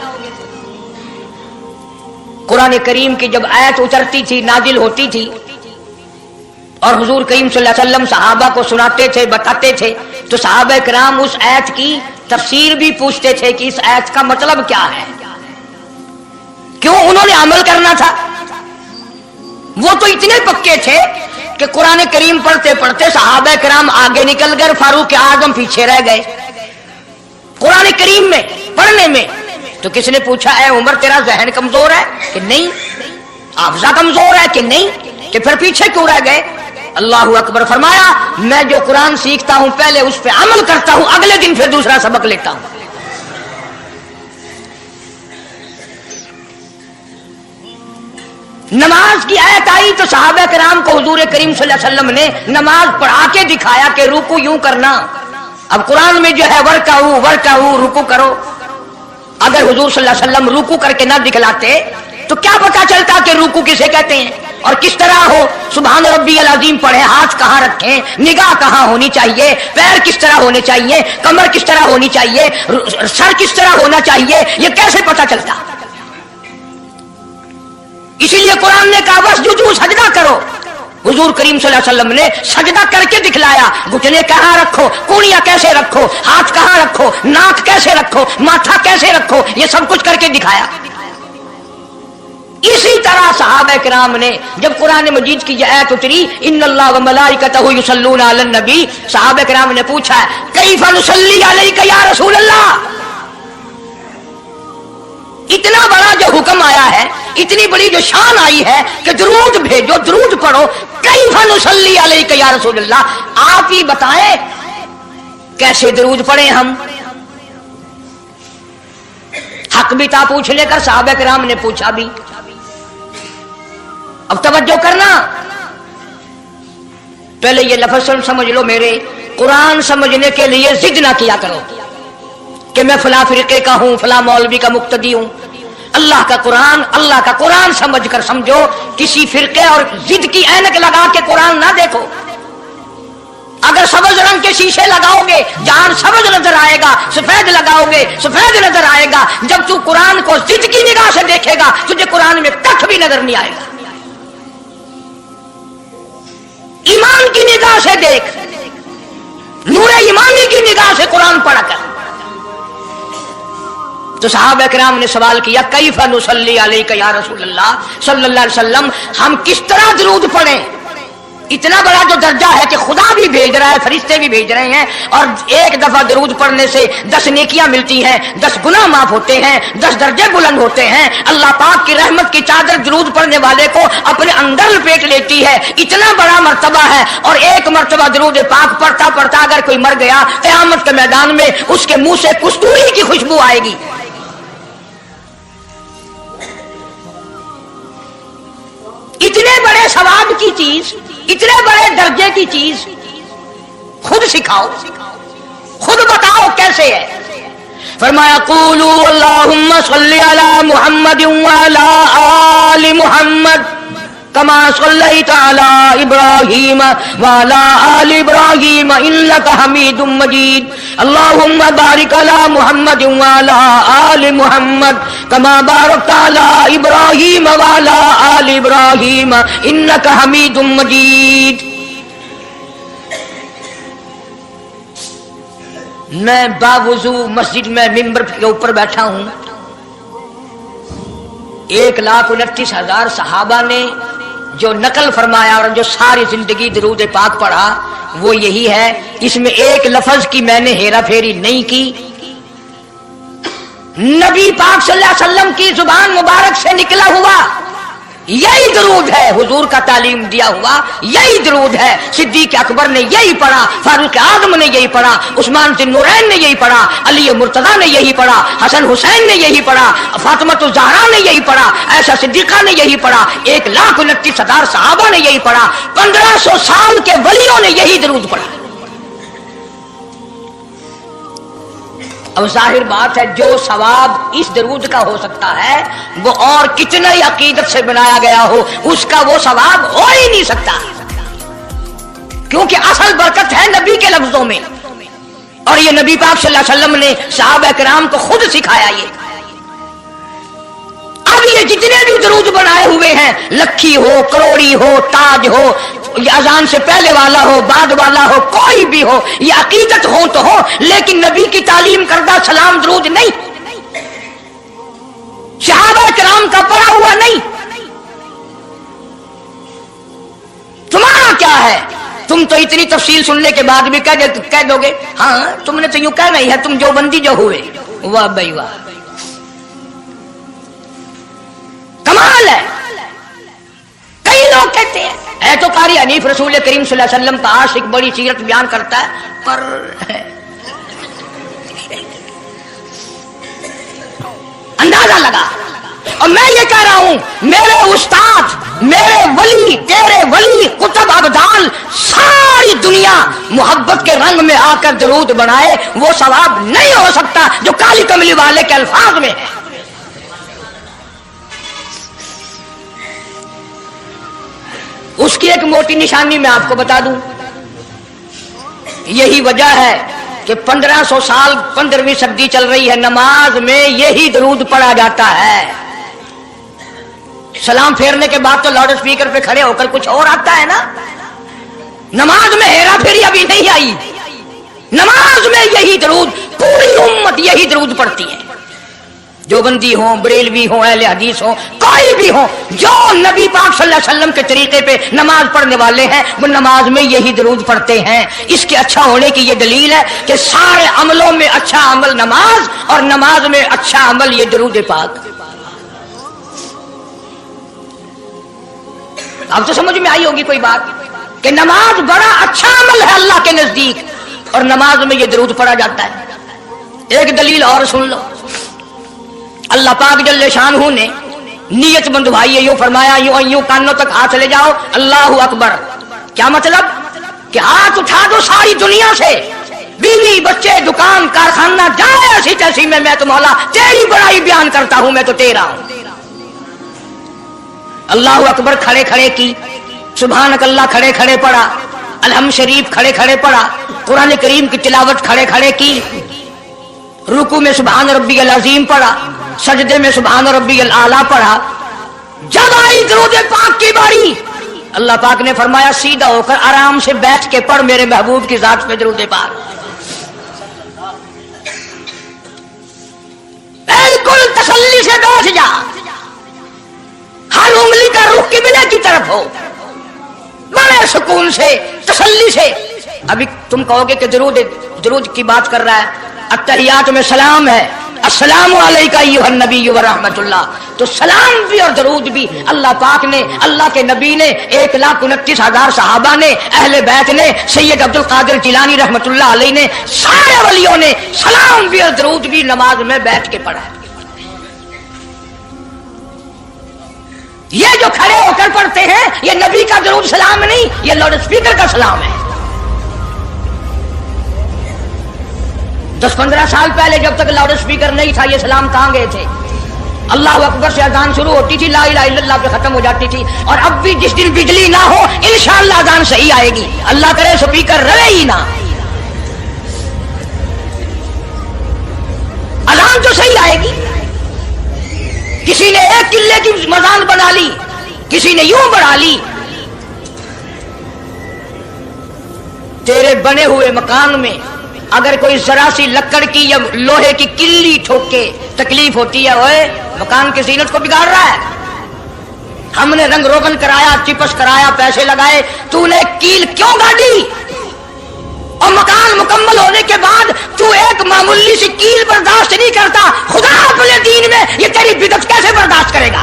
कुरान करीम की जब आयत उतरती थी, नाजिल होती थी, और हुजूर करीम सल्लल्लाहु अलैहि वसल्लम सहाबा को सुनाते थे, बताते थे, तो सहाबा किराम उस आयत की तफसीर भी पूछते थे कि इस आयत का मतलब क्या है, क्यों उन्होंने अमल करना था। वो तो इतने पक्के थे कि कुरान करीम पढ़ते पढ़ते सहाबा किराम आगे निकल गए, फारूक आजम पीछे रह गए कुरान करीम में पढ़ने में। तो किसने पूछा, ऐ उमर तेरा जहन कमजोर है कि नहीं, हाफजा कमजोर है कि नहीं, कि फिर पीछे क्यों रह गए? अल्लाहु अकबर फरमाया, मैं जो कुरान सीखता हूं पहले उस पर अमल करता हूं, अगले दिन फिर दूसरा सबक लेता हूं। नमाज की आयत आई तो सहाबा किराम को हुजूर करीम सल्लल्लाहु अलैहि वसल्लम ने नमाज पढ़ा के दिखाया कि रुकू यूं करना। अब कुरान में जो है वर्काऊ रुकू करो, अगर हुजूर सल्लल्लाहु अलैहि वसल्लम रुकू करके ना दिखलाते तो क्या पता चलता कि रुकू किसे कहते हैं और किस तरह हो। सुभान रब्बियल अज़ीम पढ़े, हाथ कहाँ रखें, निगाह कहाँ होनी चाहिए, पैर किस तरह होने चाहिए, कमर किस तरह होनी चाहिए, सर किस तरह होना चाहिए, ये कैसे पता चलता। इसीलिए कुरान ने कहा वस्जुदू, सजदा करो। हुजूर करीम सल्लल्लाहु अलैहि वसल्लम ने सजदा करके दिखलाया। घुटने कहाँ रखो, कूड़ियां कैसे रखो, हाथ कहाँ रखो, नाक कैसे रखो, माथा कैसे रखो, ये सब कुछ करके दिखाया। इसी तरह सहाबा किराम ने जब कुरान मजीद की आयत उतरी इन्नल्लाह व मलाइकतहु युसल्लूना अलन नबी, सहाबा किराम ने पूछा कैफ़ नुसल्ली अलैका या रसूल अल्लाह। इतना बड़ा जो हुक्म आया है, इतनी बड़ी जो शान आई है कि दुरूद भेजो, दुरूद पढ़ो, कैफ़ नुसल्ली अलैका या रसूल अल्लाह, आप ही बताएं कैसे दुरूद पढ़े हम। हक भी था पूछने का, सहाबा किराम ने पूछा भी। अब तवज्जो करना, पहले ये लफ्ज़ समझ लो मेरे, कुरान समझने के लिए जिद ना किया करो कि मैं फला फिरके का हूं, फला मौलवी का मुक्तदी हूं। अल्लाह का कुरान समझ कर समझो। किसी फिरके और जिद की ऐनक लगा के कुरान ना देखो। अगर सब्ज रंग के शीशे लगाओगे जहां सब्ज नजर आएगा, सफेद लगाओगे सफेद नजर आएगा। जब तू कुरान को जिद की निगाह से देखेगा तुझे कुरान में कख भी नजर नहीं आएगा। ईमान की निगाह से देख, नूरे ईमानी की निगाह से कुरान पढ़ा कर। तो सहाबा किराम ने सवाल किया कैफ़ नुसल्ली अलैका या रसूल अल्लाह सल्लल्लाहु अलैहि वसल्लम, हम किस तरह दुरूद पढ़ें। इतना बड़ा जो दर्जा है कि खुदा भी भेज रहा है, फरिश्ते भी भेज रहे हैं, और एक दफा दुरूद पढ़ने से 10 नेकियां मिलती हैं, 10 गुनाह माफ होते हैं, 10 दर्जे बुलंद होते हैं। अल्लाह पाक की रहमत की चादर दुरूद पढ़ने वाले को अपने अंदर लपेट लेती है। इतना बड़ा मर्तबा है। और एक मर्तबा दुरूद पाक पढ़ता पढ़ता अगर कोई मर गया, क़यामत के मैदान में उसके मुंह से कस्तूरी की खुशबू आएगी। इतने बड़े सवाब की चीज, इतने बड़े दर्जे की चीज खुद सिखाओ, खुद बताओ कैसे है। फरमाया क़ूलू अल्लाहुम्मा सल्ली अला मुहम्मद व अला आलि मुहम्मद कमा सल्लैता अला इब्राहीम व अला आलि इब्राहीम इन्नका हमीदुम मजीद। अल्लाहुम्मा बारिक अला मुहम्मद व अला आलि मुहम्मद कमा बारकता अला इब्राहीम व अला आलि इब्राहीम इन्नका हमीदुम मजीद। मैं बावुजू मस्जिद में मिंबर के ऊपर बैठा हूं। 1,29,000 सहाबा ने जो नकल फरमाया और जो सारी जिंदगी दुरूद पाक पढ़ा वो यही है। इसमें एक लफ्ज की मैंने हेरा फेरी नहीं की। नबी पाक सल्लल्लाहु अलैहि वसल्लम की जुबान मुबारक से निकला हुआ यही दुरूद है, हुजूर का तालीम दिया हुआ यही दुरूद है। सिद्दीक अकबर ने यही पढ़ा, फारूक आजम ने यही पढ़ा, उस्मान ज़ुन्नूरैन ने यही पढ़ा, अली मुर्तज़ा ने यही पढ़ा, हसन हुसैन ने यही पढ़ा, फातिमा ज़हरा ने यही पढ़ा, ऐसा सिद्दीक़ा ने यही पढ़ा, 1,29,000 सहाबा ने यही पढ़ा, 1500 साल के वलियों ने यही दुरूद पढ़ा। अब जाहिर बात है जो सवाब इस दरूद का हो सकता है वो और कितने ही अकीदत से बनाया गया हो उसका वो सवाब हो ही नहीं सकता, क्योंकि असल बरकत है नबी के लफ्जों में। और ये नबी पाक सल्लल्लाहु अलैहि वसल्लम ने सहाबा किराम को खुद सिखाया। ये अब ये जितने भी दरूद बनाए हुए हैं, लखी हो, करोड़ी हो, ताज हो, ये अजान से पहले वाला हो, बाद वाला हो, कोई भी हो, ये अकीदत हो तो हो, लेकिन नबी की तालीम करदा सलाम दरूद नहीं, सहाबा किराम का पढ़ा हुआ नहीं। तुम्हारा क्या है? तुम तो इतनी तफसील सुनने के बाद भी कह दोगे हाँ तुमने तो यूं कहना ही है, तुम जो बंदी जो हुए। वाह भाई वाह, कमाल है। कई लोग कहते हैं है तो कारी हनीफ रसूल करीम सल्लल्लाहु अलैहि वसल्लम का आशिक, बड़ी सीरत बयान करता है, पर अंदाजा लगा। और मैं ये कह रहा हूं मेरे उस्ताद मेरे वली, तेरे वली, कुतुब अब्दाल सारी दुनिया मोहब्बत के रंग में आकर दरूद बनाए, वो सवाब नहीं हो सकता जो काली कमली वाले के अल्फाज में है। उसकी एक मोटी निशानी मैं आपको बता दूं, यही वजह है कि 1500 साल 15वीं सदी चल रही है, नमाज में यही दरूद पढ़ा जाता है। सलाम फेरने के बाद तो लाउड स्पीकर पे खड़े होकर कुछ और आता है ना। नमाज में हेरा फेरी अभी नहीं आई, नमाज में यही दरूद, पूरी उम्मत यही दरूद पढ़ती है। जो बंदी हो, बरेलवी हो, अहले हदीस हो, कोई भी हो, जो नबी पाक सल्लल्लाहु अलैहि वसल्लम के तरीके पे नमाज पढ़ने वाले हैं वो नमाज में यही दरूद पढ़ते हैं। इसके अच्छा होने की ये दलील है कि सारे अमलों में अच्छा अमल नमाज और नमाज में अच्छा अमल ये दरूद पाक। अब तो समझ में आई होगी कोई बात कि नमाज बड़ा अच्छा अमल है अल्लाह के नजदीक और नमाज में ये दरूद पढ़ा जाता है। एक दलील और सुन लो, अल्लाह पाक जल्ले शानहू ने नियत बंधवाई है, यूं फरमाया, यूं कानों तक हाथ ले जाओ, अल्लाहू अकबर। क्या मतलब कि हाथ उठा दो सारी दुनिया से, बीवी बच्चे दुकान कारखाना जाए ऐसी तैसी में, मैं तो मौला तेरी बड़ाई बयान करता हूं, मैं तो तेरा हूं। अल्लाहू अकबर खड़े खड़े की, सुभानक अल्लाह खड़े खड़े पढ़ा, अलहम शरीफ खड़े खड़े पढ़ा, कुरान करीम की तिलावत खड़े खड़े की, रुकू में सुभान रब्बियल अजीम पढ़ा, सजदे में सुभान रब्बियल आला पढ़ा। जब आई दरूद पाक की बारी, अल्लाह पाक ने फरमाया सीधा होकर आराम से बैठ के पढ़ मेरे महबूब की जात पे दरूद पाक। बिल्कुल तसल्ली से बैठ जा, हर उंगली का रुख किबले की तरफ हो, बड़े सुकून से तसल्ली से। अभी तुम कहोगे कि दरूद की बात कर रहा है, अत्तहियात में सलाम है, अस्सलामु अलैका अय्युहन नबी व रहमतुल्लाह, तो सलाम भी और दरूद भी अल्लाह पाक ने, अल्लाह के नबी ने, 1,29,000 सहाबा ने, अहले बैत ने, सैयद अब्दुल कादिर जिलानी रहमतुल्लाह अलैह ने, सारे वलियों ने सलाम भी और दरूद भी नमाज में बैठ के पढ़ा। ये जो खड़े होकर पढ़ते हैं ये नबी का दरूद सलाम नहीं, ये लाउड स्पीकर का सलाम है। 10-15 साल पहले जब तक लाउड स्पीकर नहीं था ये सलाम कहां गए थे? अल्लाह अकबर से अजान शुरू होती थी, ला इलाहा इल्लल्लाह पे खत्म हो जाती थी। और अब भी जिस दिन बिजली ना हो इंशाअल्लाह अजान सही आएगी, अल्लाह करे स्पीकर रहे ही ना, अजान तो सही आएगी। किसी ने एक किले की मजान बना ली, किसी ने यूं बढ़ा ली। तेरे बने हुए मकान में अगर कोई जरा सी लकड़ की या लोहे की किल्ली ठोके तकलीफ होती है, ओए मकान की जीनत को बिगाड़ रहा है। हमने रंग रोगन कराया, चिपस कराया, पैसे लगाए, तूने कील क्यों गाड़ी? और मकान मुकम्मल होने के बाद तू एक मामूली सी कील बर्दाश्त नहीं करता, खुदा अपने दीन में ये तेरी बिदअत कैसे बर्दाश्त करेगा?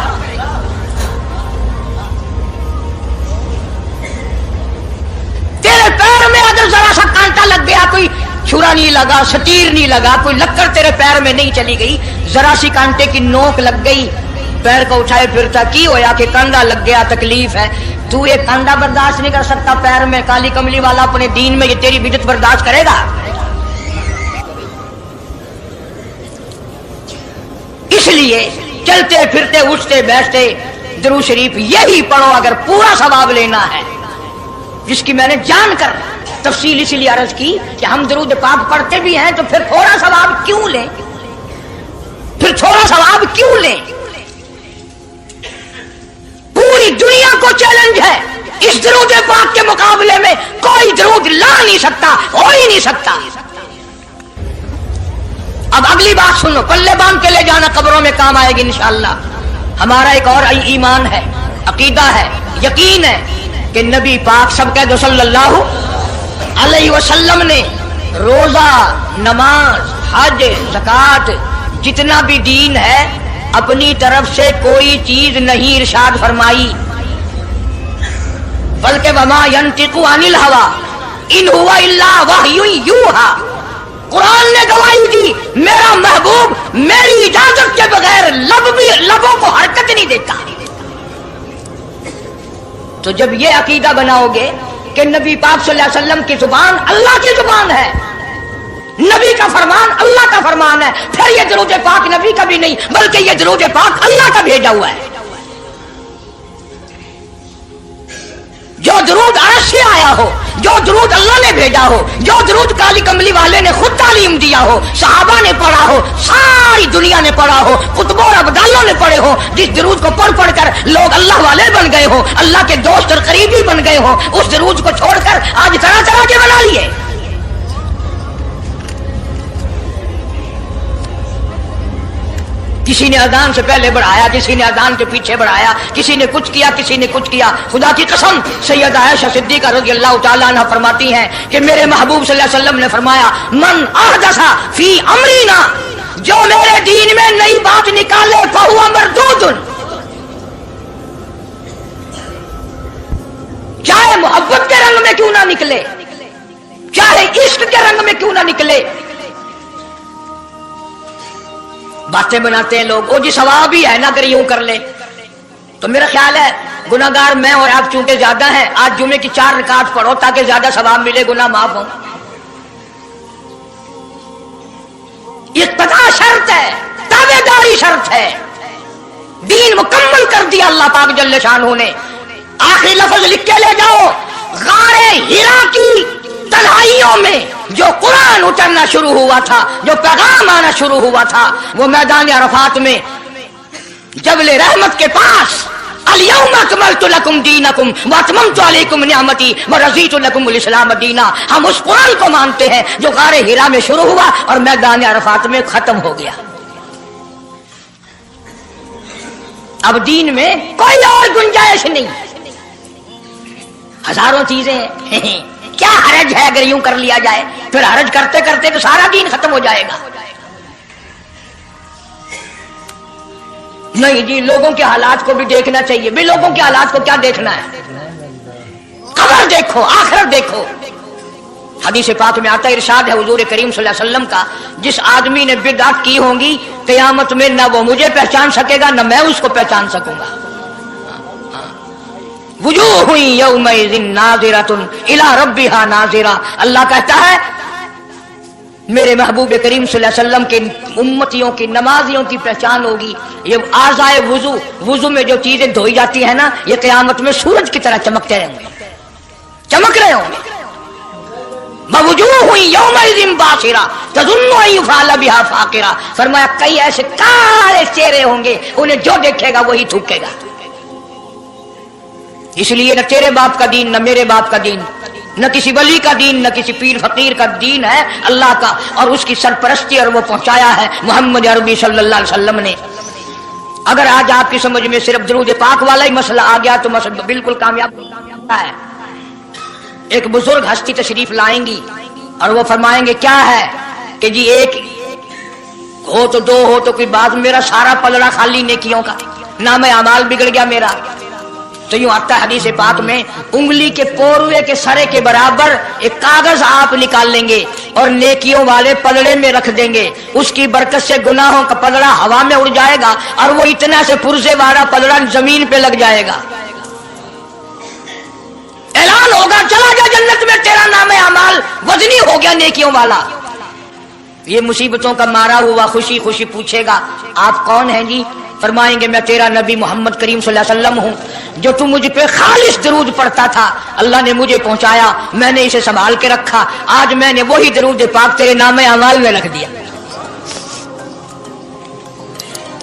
तेरे पैर में अगर जरा सा कांटा लग गया, कोई छुरा नहीं लगा, सतीर नहीं लगा, कोई लक्कड़ तेरे पैर में नहीं चली गई, जरा सी कांटे की नोक लग गई, पैर को उठाए फिरता की होया कि कंधा लग गया, तकलीफ है, तू ये कंधा बर्दाश्त नहीं कर सकता पैर में, काली कमली वाला अपने दीन में ये तेरी बिदअत बर्दाश्त करेगा? इसलिए चलते फिरते उठते बैठते दरूद शरीफ यही पढ़ो अगर पूरा सवाब लेना है, जिसकी मैंने जानकर तफसील इसलिए अर्ज की कि हम दरूद पाक पढ़ते भी हैं तो फिर थोड़ा सवाब क्यों लें, फिर थोड़ा सवाब क्यों लें? पूरी दुनिया को चैलेंज है, इस दरूद पाक के मुकाबले में कोई दरूद ला नहीं सकता, हो ही नहीं सकता। अब अगली बात सुनो, पल्ले बांध के ले जाना, कब्रों में काम आएगी इंशाअल्लाह। हमारा एक और ईमान है, अकीदा है, यकीन है कि नबी पाक सब कह दो सल्लल्लाहु अलैहि वसल्लम ने रोजा, नमाज, हज, ज़कात, जितना भी दीन है अपनी तरफ से कोई चीज नहीं इरशाद फरमाई, बल्कि वमा यंतिकु अनिल हवा इन हुवा इल्ला वहयुन यूहा। कुरान ने गवाही दी, मेरा महबूब मेरी इजाजत के बगैर लबों को हरकत नहीं देता। तो जब ये अकीदा बनाओगे कि नबी पाक सल्लल्लाहु अलैहि वसल्लम की जुबान अल्लाह की जुबान है, नबी का फरमान अल्लाह का फरमान है, फिर ये दरूद पाक नबी का भी नहीं बल्कि ये दरूद पाक अल्लाह का भेजा हुआ है। जो दरूद अर्श से आया हो, जो दरूद अल्लाह ने भेजा हो, जो दरूद काली कमली वाले ने खुद तालीम दिया हो, सहाबा ने पढ़ा हो, सारी दुनिया ने पढ़ा हो, कुतुबों और अब्दालों ने पढ़े हो, जिस दरूद को पढ़ पढ़ कर लोग अल्लाह वाले बन गए हो, अल्लाह के दोस्त और करीबी बन गए हो, उस दरूद को छोड़कर आज तरह तरह के बना लिए। किसी ने अजान से पहले बढ़ाया, किसी ने अजान के पीछे बढ़ाया, किसी ने कुछ किया, किसी ने कुछ किया। खुदा की कसम सैयदा आयशा सिद्दीका रज़ियल्लाहु ताला अन्हा फरमाती हैं कि मेरे महबूब सल्लल्लाहु अलैहि वसल्लम ने फरमाया, मन अहदसा फी अमरीना, जो मेरे दीन में नई बात निकाले फहुवा मरदूदुन, चाहे मोहब्बत के रंग में क्यों ना निकले, चाहे इश्क के रंग में क्यों ना निकले। बातें बनाते हैं लोग, ओ जी सवाब ही है ना अगर यूं कर ले। तो मेरा ख्याल है गुनाहगार मैं और आप चूंकि ज्यादा हैं, आज जुमे की 4 रकात पढ़ो ताकि ज्यादा सवाब मिले, गुनाह माफ हो। इत्तका शर्त है, ताबेदारी शर्त है। दीन मुकम्मल कर दिया अल्लाह पाक जल्ले शानहू ने। आखिरी लफ्ज लिख के ले जाओ, गारे हिरा की तन्हाइयों में जो कुरान उतरना शुरू हुआ था, जो पैगाम आना शुरू हुआ था, वो मैदान अरफात में जबले रहमत के पास अल-यौमा अकमलतु लकुम दीनकुम व अतममतु अलैकुम निअमती व रज़ीतु लकुमुल इस्लाम दीना। हम उस कुरान को मानते हैं जो गारे हिरा में शुरू हुआ और मैदान अरफात में खत्म हो गया। अब दीन में कोई और गुंजाइश नहीं, हजारों चीजें हैं। क्या हरज है अगर यूं कर लिया जाए, फिर हरज करते करते तो सारा दीन खत्म हो जाएगा। नहीं जी, लोगों के हालात को भी देखना चाहिए। भी लोगों के हालात को क्या देखना है, कब्र देखो, आखिरत देखो। हदीस पाक में आता है, इरशाद है हुजूर करीम सल्लल्लाहु अलैहि वसल्लम का, जिस आदमी ने बिदअत की होंगी क़यामत में न वो मुझे पहचान सकेगा न मैं उसको पहचान सकूंगा। वुजूह यौमइज़िन नाज़िरतुन इला रब्बिहा नाज़िरा। अल्लाह कहता है मेरे महबूब करीम सल्लल्लाहु अलैहि वसल्लम के उम्मतियों की नमाजियों की पहचान होगी। ये आज़ाए वुजू, वुजू में जो चीजें धोई जाती है ना, ये क़यामत में सूरज की तरह चमकते रहेंगे, चमक रहे होंगे। वुजूह यौमइज़िन बासिरा तज़ुन्नु अन युफ़अल बिहा फ़ाक़िरा। फरमाया कई ऐसे काले चेहरे होंगे, उन्हें जो देखेगा वही थूकेगा। इसलिए न तेरे बाप का दीन, न मेरे बाप का दीन, न किसी वली का दीन, न किसी पीर फकीर का दीन है, अल्लाह का, और उसकी सरपरस्ती और वो पहुंचाया है मोहम्मद अरबी सल्लल्लाहु अलैहि वसल्लम ने। अगर आज आपकी समझ में सिर्फ दरूद पाक वाला ही मसला आ गया तो मसला बिल्कुल कामयाब है। एक बुजुर्ग हस्ती तशरीफ लाएंगी और वो फरमाएंगे क्या है कि जी एक हो तो दो हो तो कोई बात, मेरा सारा पलड़ा खाली नेकियों का, ना मैं अमाल बिगड़ गया मेरा। तो यूं आता है हदीस पाक में, उंगली के पोरुए के सरे के बराबर एक कागज आप निकाल लेंगे और नेकियों वाले पलड़े में रख देंगे, उसकी बरकत से गुनाहों का पलड़ा हवा में उड़ जाएगा और वो इतना से पुरजे वाला पलड़ा जमीन पे लग जाएगा। ऐलान होगा चला जा जन्नत में, तेरा नाम है अमाल वजनी हो गया नेकियों वाला। ये मुसीबतों का मारा हुआ खुशी खुशी पूछेगा आप कौन हैं जी? फरमाएंगे मैं तेरा नबी मोहम्मद करीम सल्लल्लाहु अलैहि वसल्लम हूं, जो तू मुझ पे खालिस दरूद पढ़ता था, अल्लाह ने मुझे पहुंचाया, मैंने इसे संभाल के रखा, आज मैंने वही दरूद पाक तेरे नामे अमाल में रख दिया।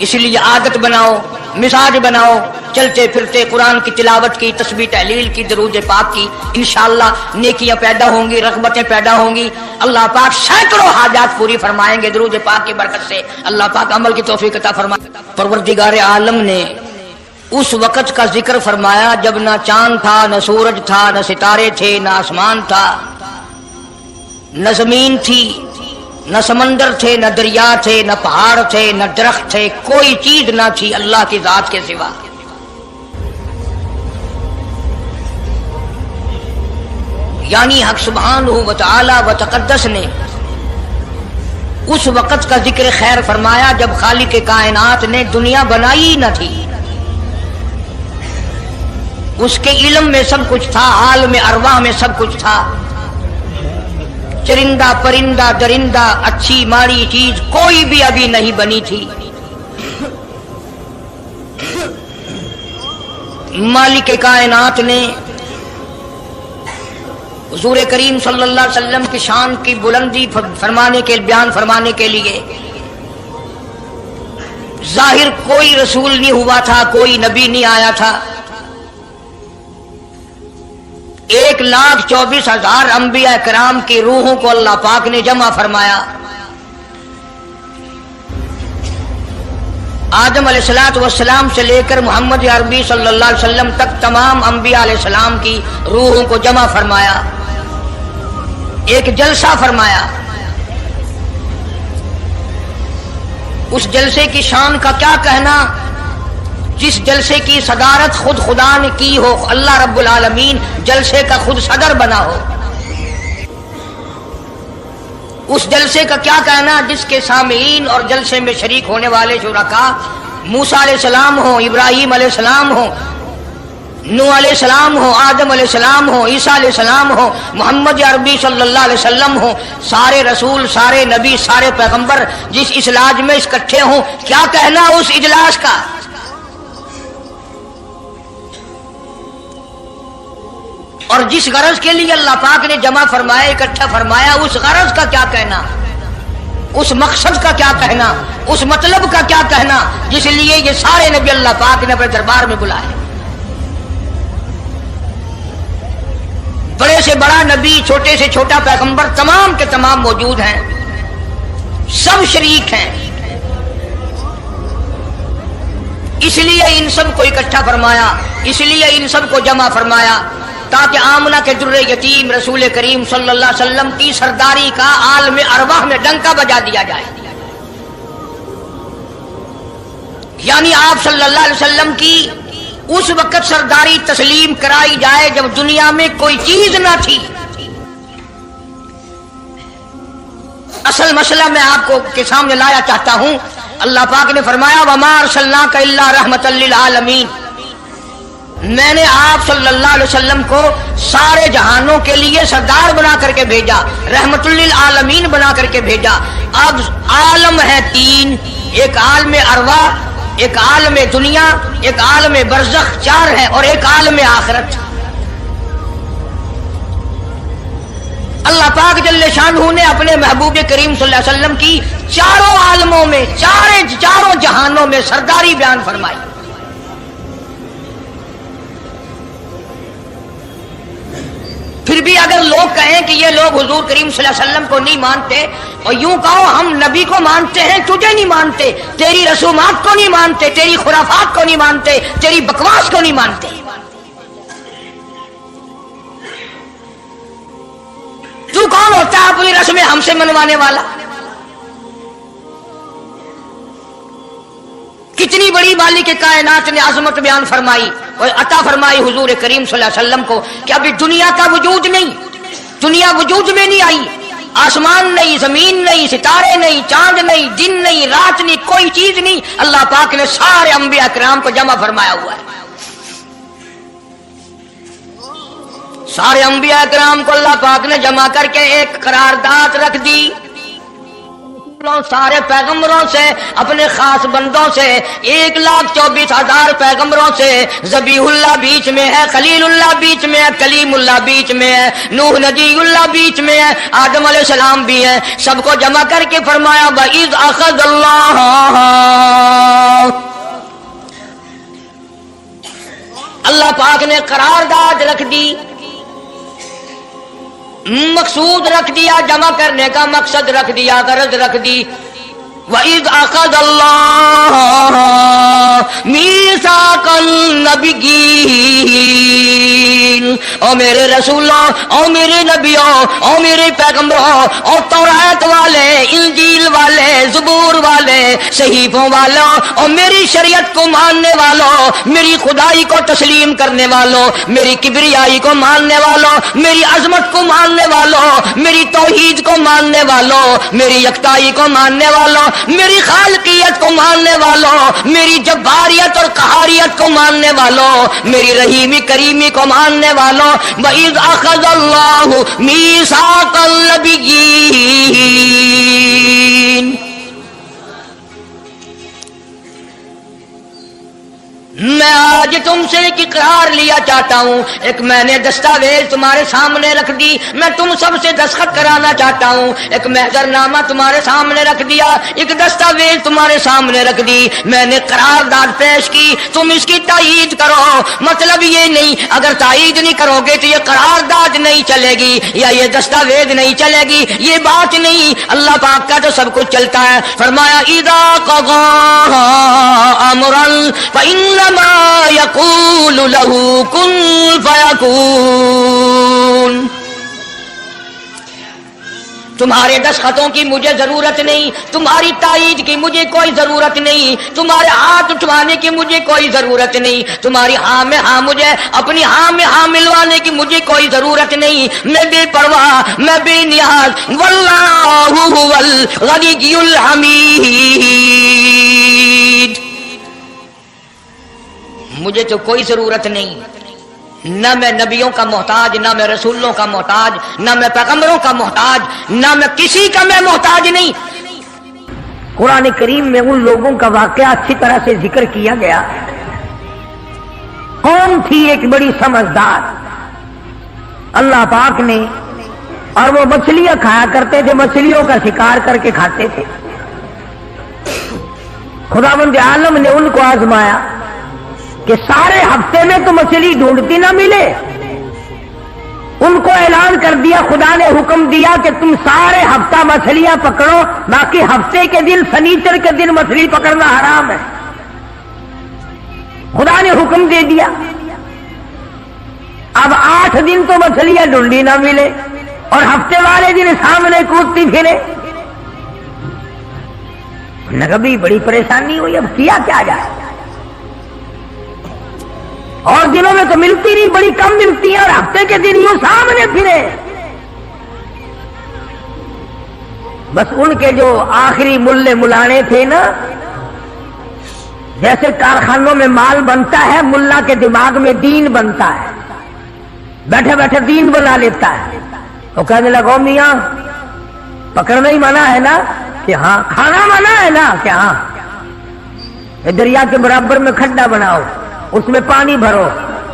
इसलिए आदत बनाओ, मिजाज बनाओ, चलते फिरते कुरान की तिलावत की, तस्बीह तहलील की, दरूद पाक की, इंशाअल्लाह नेकियां पैदा होंगी, रग़बतें पैदा होंगी। अल्लाह पाक सैकड़ों हाजात पूरी फरमाएंगे दरूद पाक की बरकत से। अल्लाह पाक अमल की तौफीक अता फरमाए। परवरदिगार आलम ने उस वक़्त का जिक्र फरमाया जब ना चांद था, न सूरज था, न सितारे थे, न आसमान था, न जमीन थी, न समंदर थे, न दरिया थे, न पहाड़ थे, न दरख्त थे, कोई चीज ना थी अल्लाह की जात के सिवा। यानी हक सुब्हानहू व तआला व तक़द्दस ने उस वक़्त का जिक्र खैर फरमाया जब खालिक कायनात ने दुनिया बनाई न थी। उसके इल्म में सब कुछ था, आलम अरवाह में सब कुछ था। चरिंदा परिंदा दरिंदा अच्छी माड़ी चीज कोई भी अभी नहीं बनी थी। मालिक कायनात ने हुजूर करीम सल्लल्लाहु अलैहि वसल्लम की शान की बुलंदी फरमाने के बयान फरमाने के लिए जाहिर कोई रसूल नहीं हुआ था, कोई नबी नहीं आया था। 1,24,000 अंबिया कराम की रूहों को अल्लाह पाक ने जमा फरमाया। आदम अलैहिस्सलाम से लेकर मोहम्मद अरबी सल्लल्लाहु अलैहि वसल्लम तक तमाम अंबिया अलैहिस्सलाम की रूहों को जमा फरमाया, एक जलसा फरमाया। उस जलसे की शान का क्या कहना, जिस जलसे की सदारत खुद खुदा ने की हो, अल्लाह रब्बुल आलमीन जलसे का खुद सदर बना हो। उस जलसे का क्या कहना जिसके सामीन और जलसे में शरीक होने वाले शुरका मूसा अलैहिस्सलाम हो, इब्राहिम अलैहिस्सलाम हो, नूह अलैहिस्सलाम हो, आदम अलैहिस्सलाम हो, ईसा अलैहिस्सलाम हो, मोहम्मद अरबी सल्लल्लाहु अलैहि वसल्लम हो, सारे रसूल, सारे नबी, सारे पैगंबर जिस इजलास में इकट्ठे हों, क्या कहना उस इजलास का। और जिस गरज के लिए अल्लाह पाक ने जमा फरमाया, इकट्ठा फरमाया, उस गरज का क्या कहना, उस मकसद का क्या कहना, उस मतलब का क्या कहना जिस लिए ये सारे नबी अल्लाह पाक ने अपने दरबार में बुलाए। बड़े से बड़ा नबी, छोटे से छोटा पैगंबर, तमाम के तमाम मौजूद हैं, सब शरीक हैं। इसलिए इन सब को इकट्ठा फरमाया, इसलिए इन सब को जमा फरमाया ताकि आमना के दुर्रे यतीम रसूल करीम सल्लल्लाहु अलैहि वसल्लम की सरदारी का आलम अरवाह में डंका बजा दिया जाए। यानी आप सल्लल्लाहु अलैहि वसल्लम की उस वक्त सरदारी तस्लीम कराई जाए जब दुनिया में कोई चीज ना थी। असल मसला मैं आपको के सामने लाया चाहता हूं। अल्लाह पाक ने फरमाया वमा अरसलनाका इल्ला रहमतल लिल आलमीन, मैंने आप सल्लल्लाहु अलैहि वसल्लम को सारे जहानों के लिए सरदार बना करके भेजा, रहमतुल लिल आलमीन बना करके भेजा। अब आलम है तीन, एक आलम अरवा, एक आलम दुनिया, एक आलम बरज़ख, चार है, और एक आलम आखिरत। अल्लाह पाक जल्ले शानहू ने अपने महबूब करीम सल्लल्लाहु अलैहि वसल्लम की चारों आलमों में, चारों जहानों में सरदारी बयान फरमाई। फिर भी अगर लोग कहें कि ये लोग हुजूर करीम सल्लल्लाहु अलैहि वसल्लम को नहीं मानते, और यूं कहो हम नबी को मानते हैं, तुझे नहीं मानते, तेरी रसूमात को नहीं मानते, तेरी खुराफात को नहीं मानते, तेरी बकवास को नहीं मानते। तू कौन होता है अपनी रस्में हमसे मनवाने वाला? कितनी बड़ी मालिक कायनात ने अजमत बयान फरमाई और अता फरमाई हुजूर करीम सल्लल्लाहु अलैहि वसल्लम को कि अभी दुनिया का वजूद नहीं, दुनिया वजूद में नहीं आई, आसमान नहीं, जमीन नहीं, सितारे नहीं, चांद नहीं, दिन नहीं, रात नहीं, कोई चीज नहीं। अल्लाह पाक ने सारे अंबिया किराम को जमा फरमाया हुआ है। सारे अंबिया किराम को अल्लाह पाक ने जमा करके एक करारदाद रख दी। सारे पैगंबरों से, अपने खास बंदों से, 1,24,000 पैगंबरों से, ज़बीहुल्लाह बीच में है, खलीलुल्लाह बीच में है, कलीमुल्लाह बीच में है, नूह नबीयुल्लाह बीच में है, आदम अलैहिस्सलाम भी है। सबको जमा करके फरमाया वइज़ अख़ज़ल्लाह, अल्लाह पाक ने करारदाद रख दी, मकसूद रख दिया, जमा करने का मकसद रख दिया, गरज रख दी। वइज़ अख़ज़ल्लाह मीसाक़न नबिय्यीन, او میرے رسولوں، او میرے نبیوں، او میرے پیغمبروں، اور تورات والے، انجیل والے، زبور والے، صحیفوں والوں، اور میری شریعت کو ماننے والوں، میری خدائی کو تسلیم کرنے والوں، میری کبریائی کو ماننے والوں، میری عظمت کو ماننے والوں، میری توحید کو ماننے والوں، میری یکتائی کو ماننے والوں، میری خالقیت کو ماننے والوں، میری جباریت اور قہاریت کو ماننے والوں، میری رحیمی کریمی کو ماننے والوں، وَإِذْ أَخَذَ اللَّهُ مِيثَاقَ النَّبِيِّينَ، میں آج تم سے ایک اقرار لیا چاہتا ہوں، ایک میں نے دستاویز تمہارے سامنے رکھ دی، میں تم سب سے دستخط کرانا چاہتا ہوں، ایک محضر نامہ تمہارے سامنے رکھ دیا، ایک دستاویز تمہارے سامنے رکھ دی، میں نے قرارداد پیش کی، تم اس کی تائید کرو۔ مطلب یہ نہیں اگر تائید نہیں کرو گے تو یہ قرارداد نہیں چلے گی یا یہ دستاویز نہیں چلے گی، یہ بات نہیں، اللہ پاک کا تو سب کچھ چلتا ہے۔ فرمایا اذا قضى امرا فإنما يقول له كن فيكون۔ تمہارے دستخطوں کی مجھے ضرورت نہیں، تمہاری تائید کی مجھے کوئی ضرورت نہیں، تمہارے ہاتھ اٹھوانے کی مجھے کوئی ضرورت نہیں، تمہاری ہاں میں ہاں مجھے اپنی ہاں میں ہاں ملوانے کی مجھے کوئی ضرورت نہیں، میں بے پرواہ، میں بے نیاز، واللہ هو الغنی الحمید، مجھے تو کوئی ضرورت نہیں، نہ میں نبیوں کا محتاج، نہ میں رسولوں کا محتاج، نہ میں پیغمبروں کا محتاج، نہ میں کسی کا میں محتاج نہیں۔ قرآن کریم میں ان لوگوں کا واقعہ اچھی طرح سے ذکر کیا گیا۔ قوم تھی ایک بڑی سمجھدار، اللہ پاک نے، اور وہ مچھلیاں کھایا کرتے تھے، مچھلیوں کا شکار کر کے کھاتے تھے۔ خداوند عالم نے ان کو آزمایا کہ سارے ہفتے میں تو مچھلی ڈھونڈتی نہ ملے، ان کو اعلان کر دیا، خدا نے حکم دیا کہ تم سارے ہفتہ مچھلیاں پکڑو، باقی ہفتے کے دن سنیچر کے دن مچھلی پکڑنا حرام ہے۔ خدا نے حکم دے دیا۔ اب 8 دن تو مچھلیاں ڈھونڈی نہ ملے اور ہفتے والے دن سامنے کودتی پھرے، نگبی بڑی پریشانی ہوئی، اب کیا کیا جائے، اور دنوں میں تو ملتی نہیں، بڑی کم ملتی ہے، اور ہفتے کے دن یوں سامنے پھرے۔ بس ان کے جو آخری ملے ملانے تھے نا، جیسے کارخانوں میں مال بنتا ہے، ملا کے دماغ میں دین بنتا ہے، بیٹھے بیٹھے دین بنا لیتا ہے۔ تو کہنے لگا میاں پکڑنا ہی منع ہے نا؟ کہ ہاں۔ کھانا منع ہے نا؟ کہ ہاں۔ دریا کے برابر میں کھڈا بناؤ، اس میں پانی بھرو،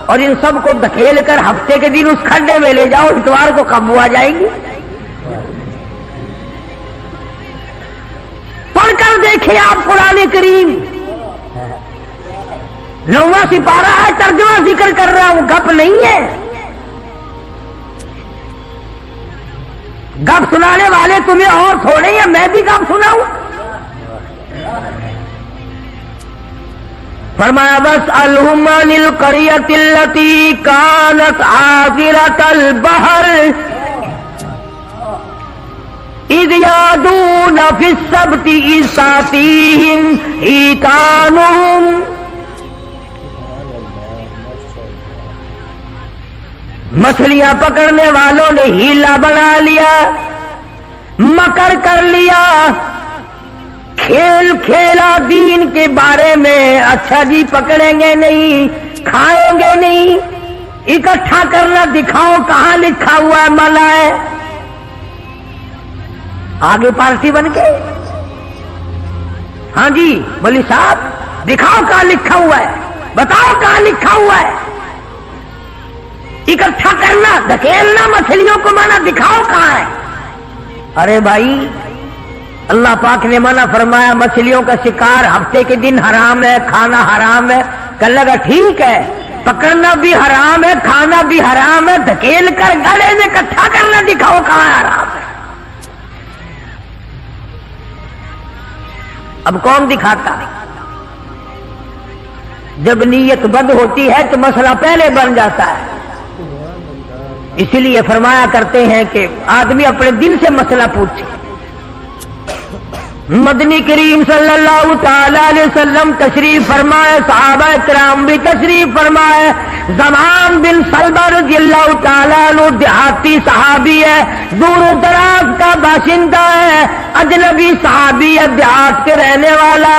اور ان سب کو دھکیل کر ہفتے کے دن اس کھڈے میں لے جاؤ، اتوار کو قابو آ جائے گی۔ پڑھ کر دیکھیں آپ قرآن کریم، 9واں سپارہ ہے، ترجمہ ذکر کر رہا ہوں، گپ نہیں ہے۔ گپ سنانے والے تمہیں اور تھوڑے ہیں، میں بھی گپ سناؤں؟ فرمایا وَاسْأَلْهُمْ عَنِ الْقَرْيَةِ الَّتِي كَانَتْ حَاضِرَةَ الْبَحْرِ إِذْ يَعْدُونَ فِي السَّبْتِ إِذْ تَأْتِيهِمْ حِيتَانُهُمْ مچھلیاں پکڑنے والوں نے ہیلا بنا لیا، مکر کر لیا، کھیل کھیلا دین کے بارے میں، اچھا جی پکڑیں گے نہیں، کھائیں گے نہیں، اکٹھا کرنا دکھاؤ کہاں لکھا ہوا ہے، منع ہے۔ آگے پارٹی بن کے، ہاں جی بولی صاحب دکھاؤ کہاں لکھا ہوا ہے، بتاؤ کہاں لکھا ہوا ہے، اکٹھا کرنا دھکیلنا مچھلیوں کو منع، دکھاؤ کہاں ہے۔ ارے بھائی اللہ پاک نے منع فرمایا، مچھلیوں کا شکار ہفتے کے دن حرام ہے، کھانا حرام ہے۔ کہنے لگا ٹھیک ہے، پکڑنا بھی حرام ہے، کھانا بھی حرام ہے، دھکیل کر گلے میں اکٹھا کرنا دکھاؤ کہاں حرام ہے۔ اب کون دکھاتا؟ جب نیت بد ہوتی ہے تو مسئلہ پہلے بن جاتا ہے۔ इसलिए फरमाया करते हैं कि आदमी अपने दिल से मसला पूछे। मदनी करीम सल्लल्लाहु ताला अलैहि वसल्लम तशरीफ फरमाए, सहाबा किराम भी तशरीफ फरमाए। ज़मान बिन सलबा रज़ियल्लाहु ताला अन्हु देहाती सहाबी है, दूर दराज का बाशिंदा है, अजनबी सहाबी है, देहात के रहने वाला।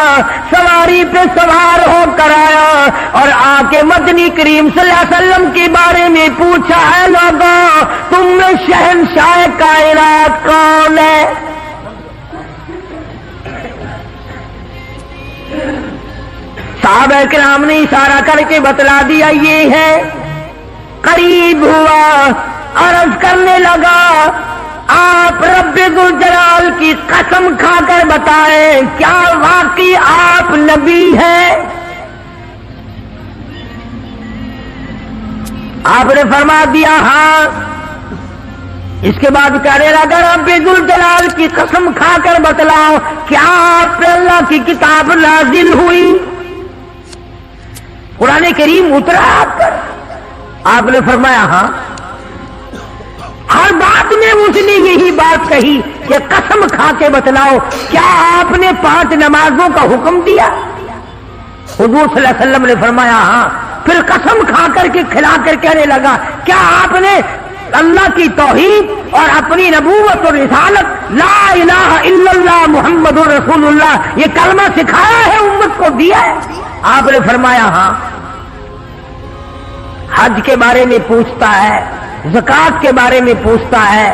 सवारी पे सवार होकर आया और आके मदनी करीम सल्लल्लाहु अलैहि वसल्लम के बारे में पूछा, है लोगों तुम में शहंशाह कायनात कौन है? सहाबा किराम ने इशारा करके बतला दिया ये है। करीब हुआ, अर्ज करने लगा, आप रब्बे जुल जलाल की कसम खाकर बताएं क्या वाकई आप नबी हैं? आपने फरमा दिया हाँ। इसके बाद कहने लगा, रब्बे जुल जलाल की कसम खाकर बतलाओ क्या आप पे अल्लाह की किताब नाजिल हुई, कुरान करीम उतरा आप पर? आपने फरमाया हाँ। हर बात में उसने यही बात कही कि कसम खा के बतलाओ क्या आपने 5 नमाजों का हुक्म दिया? हुजूर सल्लल्लाहु अलैहि वसल्लम ने फरमाया हाँ। फिर कसम खा करके खिला कर कहने लगा, क्या आपने अल्लाह की तौहीद और अपनी नबूवत और रिसालत ला इलाहा इल्लल्लाह मुहम्मदुर रसूलुल्लाह ये कलमा सिखाया है, उम्मत को दिया है? आपने फरमाया हाँ। हज के बारे में पूछता है, ज़कात के बारे में पूछता है,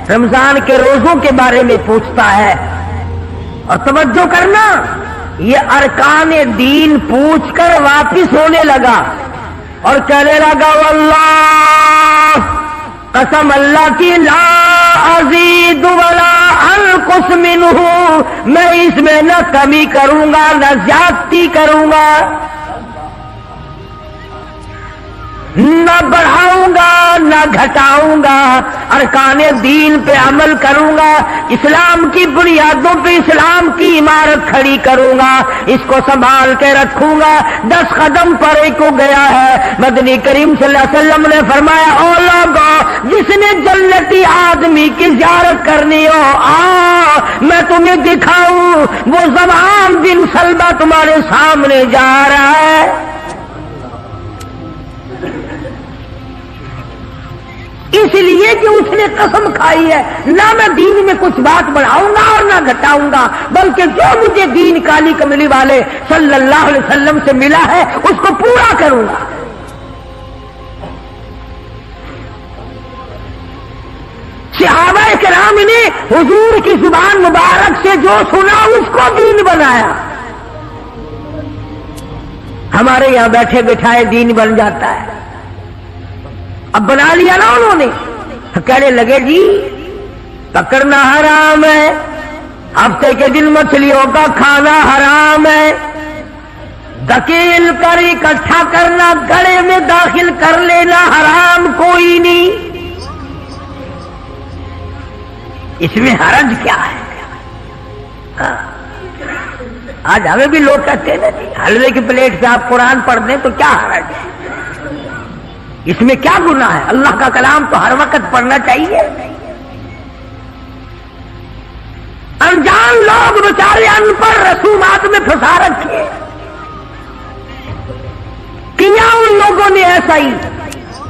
रमजान के रोजों के बारे में पूछता है। और तवज्जो करना, ये अरकाने दीन पूछकर वापिस होने लगा और कहने लगा, वल्लाह कसम अल्लाह की, ला अज़ीद वला अनकुस मिन्हु, मैं इसमें न कमी करूंगा न ज्यादती करूंगा, न बढ़ाऊंगा न घटाऊंगा, अरकाने दीन पे अमल करूंगा, इस्लाम की बुनियादों पे इस्लाम की इमारत खड़ी करूंगा, इसको संभाल के रखूंगा। 10 कदम परे को गया है। मदनी करीम सल्लल्लाहु अलैहि वसल्लम ने फरमाया, ओ लोगों जिसने जन्नती आदमी की ज़ियारत करनी हो मैं तुम्हें दिखाऊं। वो ज़मान बिन सलबा तुम्हारे सामने जा रहा है। इसलिए कि उसने कसम खाई है, ना मैं दीन में कुछ बात बढ़ाऊंगा और ना घटाऊंगा, बल्कि जो मुझे दीन काली कमली वाले सल्लल्लाहु अलैहि वसल्लम से मिला है उसको पूरा करूंगा। सहाबा किराम ने हुजूर की जुबान मुबारक से जो सुना उसको दीन बनाया। हमारे यहां बैठे बिठाए दीन बन जाता है। अब बना लिया ना उन्होंने, कहने लगे जी पकड़ना हराम है, हफ्ते के दिन मछलियों का खाना हराम है, धकेल कर इकट्ठा करना गले में दाखिल कर लेना हराम कोई नहीं। इसमें हरज क्या है? आज हमें भी लोग कहते हैं ना, हलवे की प्लेट से आप कुरान पढ़ दें तो क्या हरज है, इसमें क्या गुनाह है? अल्लाह का कलाम तो हर वक्त पढ़ना चाहिए। अनजान लोग बेचारे अनपढ़ रसूमात में फंसा रखे। किया उन लोगों ने ऐसा ही,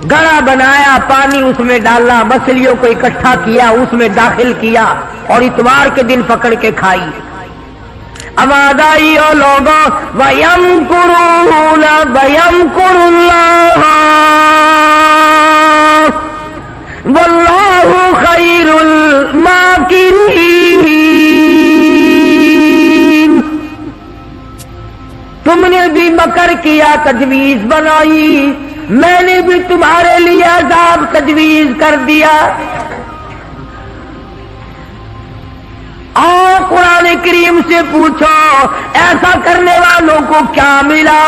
गड़ा बनाया, पानी उसमें डाला, मछलियों को इकट्ठा किया, उसमें दाखिल किया और इतवार के दिन पकड़ के खाई। अब आदाई ओ लोगों, वयमकुरूना वयमकुरुल्लाह वल्लाहु खैरुल माकिरीन। तुमने भी मकर किया, तजवीज बनाई, मैंने भी तुम्हारे लिए अज़ाब तजवीज कर दिया। और कुरान करीम से पूछो ऐसा करने वालों को क्या मिला?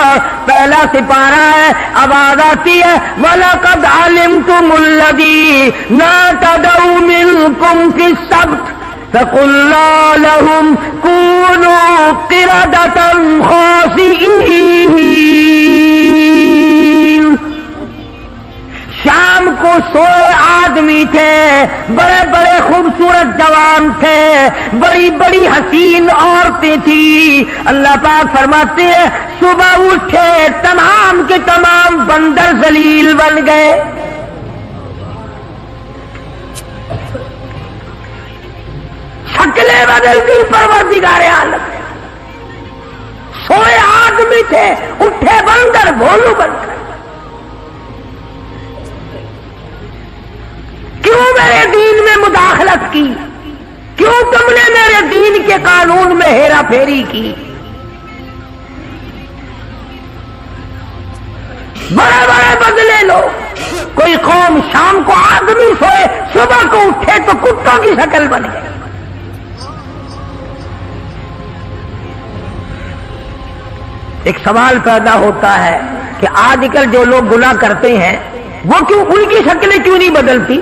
पहला सिपारा है, आवाज आती है, वलक़द अलिमतुमुल्लज़ी ला तदऊ मिनकुम फ़िस्सब्त फ़क़ुल्ना लहुम कूनू क़िरदतन ख़ासिईन। शाम کو सोए आदमी थे, बड़े बड़े खूबसूरत जवान थे, बड़ी बड़ी हसीन औरतें थी। अल्लाह पाक फरमाते हैं सुबह उठे तमाम के तमाम बंदर जलील बन गए। शक्लें बदल गई परवरदिगार आलम। सोए आदमी थे, उठे बंदर भोलू बनकर। क्यों मेरे दीन में मुदाखलत की? क्यों तुमने मेरे दीन के कानून में हेरा फेरी की? बड़े बड़े बदले लो। कोई कौम शाम को आदमी सोए, सुबह को उठे तो कुत्तों की शक्ल बन गई। एक सवाल पैदा होता है कि आजकल जो लोग गुनाह करते हैं वो क्यों, उनकी शक्लें क्यों नहीं बदलती?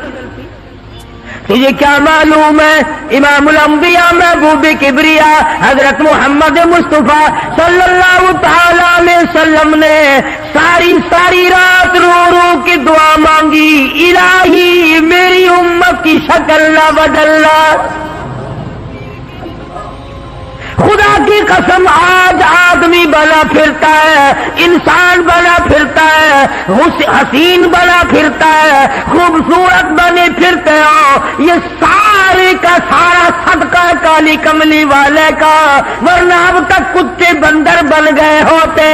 तुझे क्या मालूम है इमामुल अंबिया महबूब किबरिया हजरत मोहम्मद मुस्तफा सल्लल्लाहु तआला अलैहि वसल्लम ने सारी रात रो रो के दुआ मांगी, इलाही मेरी उम्मत की शक्ल न बदलना। खुदा की कसम आज आदमी बना फिरता है, इंसान बना फिरता है, हसीन बना फिरता है, खूबसूरत बने फिरते हो। ये सारे का सारा सदका काली कमली वाले का, वरना अब तक कुत्ते बंदर बन गए होते।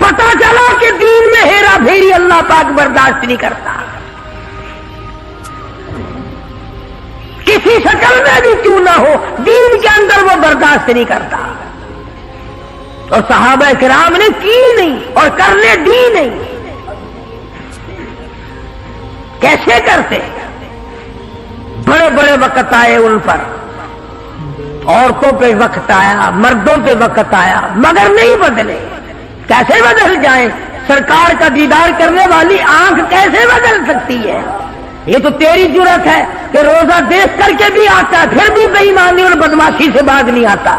पता चला कि दीन में हेरा फेरी अल्लाह पाक बर्दाश्त नहीं करता। किसी शक्ल में भी क्यों ना हो, दीन के अंदर वो बर्दाश्त नहीं करता। और सहाबा किराम ने की नहीं और करने दी नहीं। कैसे करते? बड़े बड़े वक्त आए उन पर, औरतों पे वक्त आया, मर्दों पे वक्त आया, मगर नहीं बदले। कैसे बदल जाए? सरकार का दीदार करने वाली आंख कैसे बदल सकती है? ये तो तेरी जुर्रत है कि रोजा देख करके भी आता है, फिर भी बेईमानी और बदमाशी से बाज नहीं आता।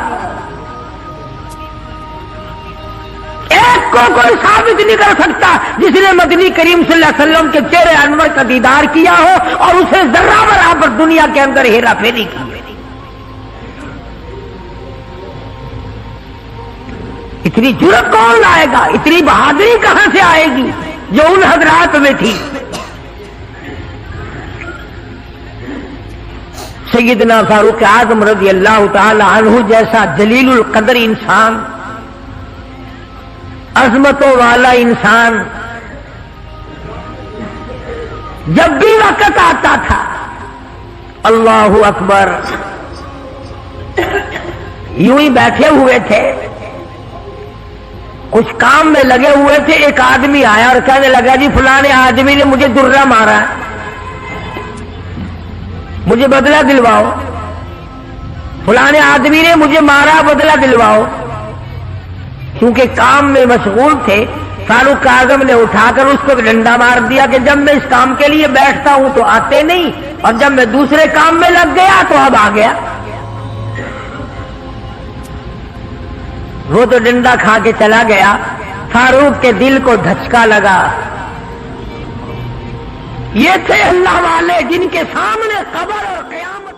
एक को कोई साबित नहीं कर सकता जिसने मदनी करीम सल्लल्लाहु अलैहि वसल्लम के चेहरे अनवर का दीदार किया हो और उसे जर्रा बराबर दुनिया के अंदर हेरा फेरी की। इतनी जुर्रत कौन लाएगा? इतनी बहादुरी कहां से आएगी जो उन हजरात में थी? सैयदना फारूक आजम रज़ी अल्लाह ताला अन्हु जैसा जलीलुल कदर इंसान, अजमतों वाला इंसान, जब भी वक्त आता था अल्लाहु अकबर, यूं ही बैठे हुए थे, कुछ काम में लगे हुए थे। एक आदमी आया और कहने लगा जी फलाने आदमी ने मुझे दुर्रा मारा, मुझे बदला दिलवाओ। फलाने आदमी ने मुझे मारा, बदला दिलवाओ। क्योंकि काम में मशगूल थे, फारूक आजम ने उठाकर उसको डंडा मार दिया कि जब मैं इस काम के लिए बैठता हूं तो आते नहीं, और जब मैं दूसरे काम में लग गया तो अब आ गया। वो तो डंडा खा के चला गया। फारूक के दिल को धचका लगा। ये थे अल्लाह वाले जिनके सामने कब्र और क़यामत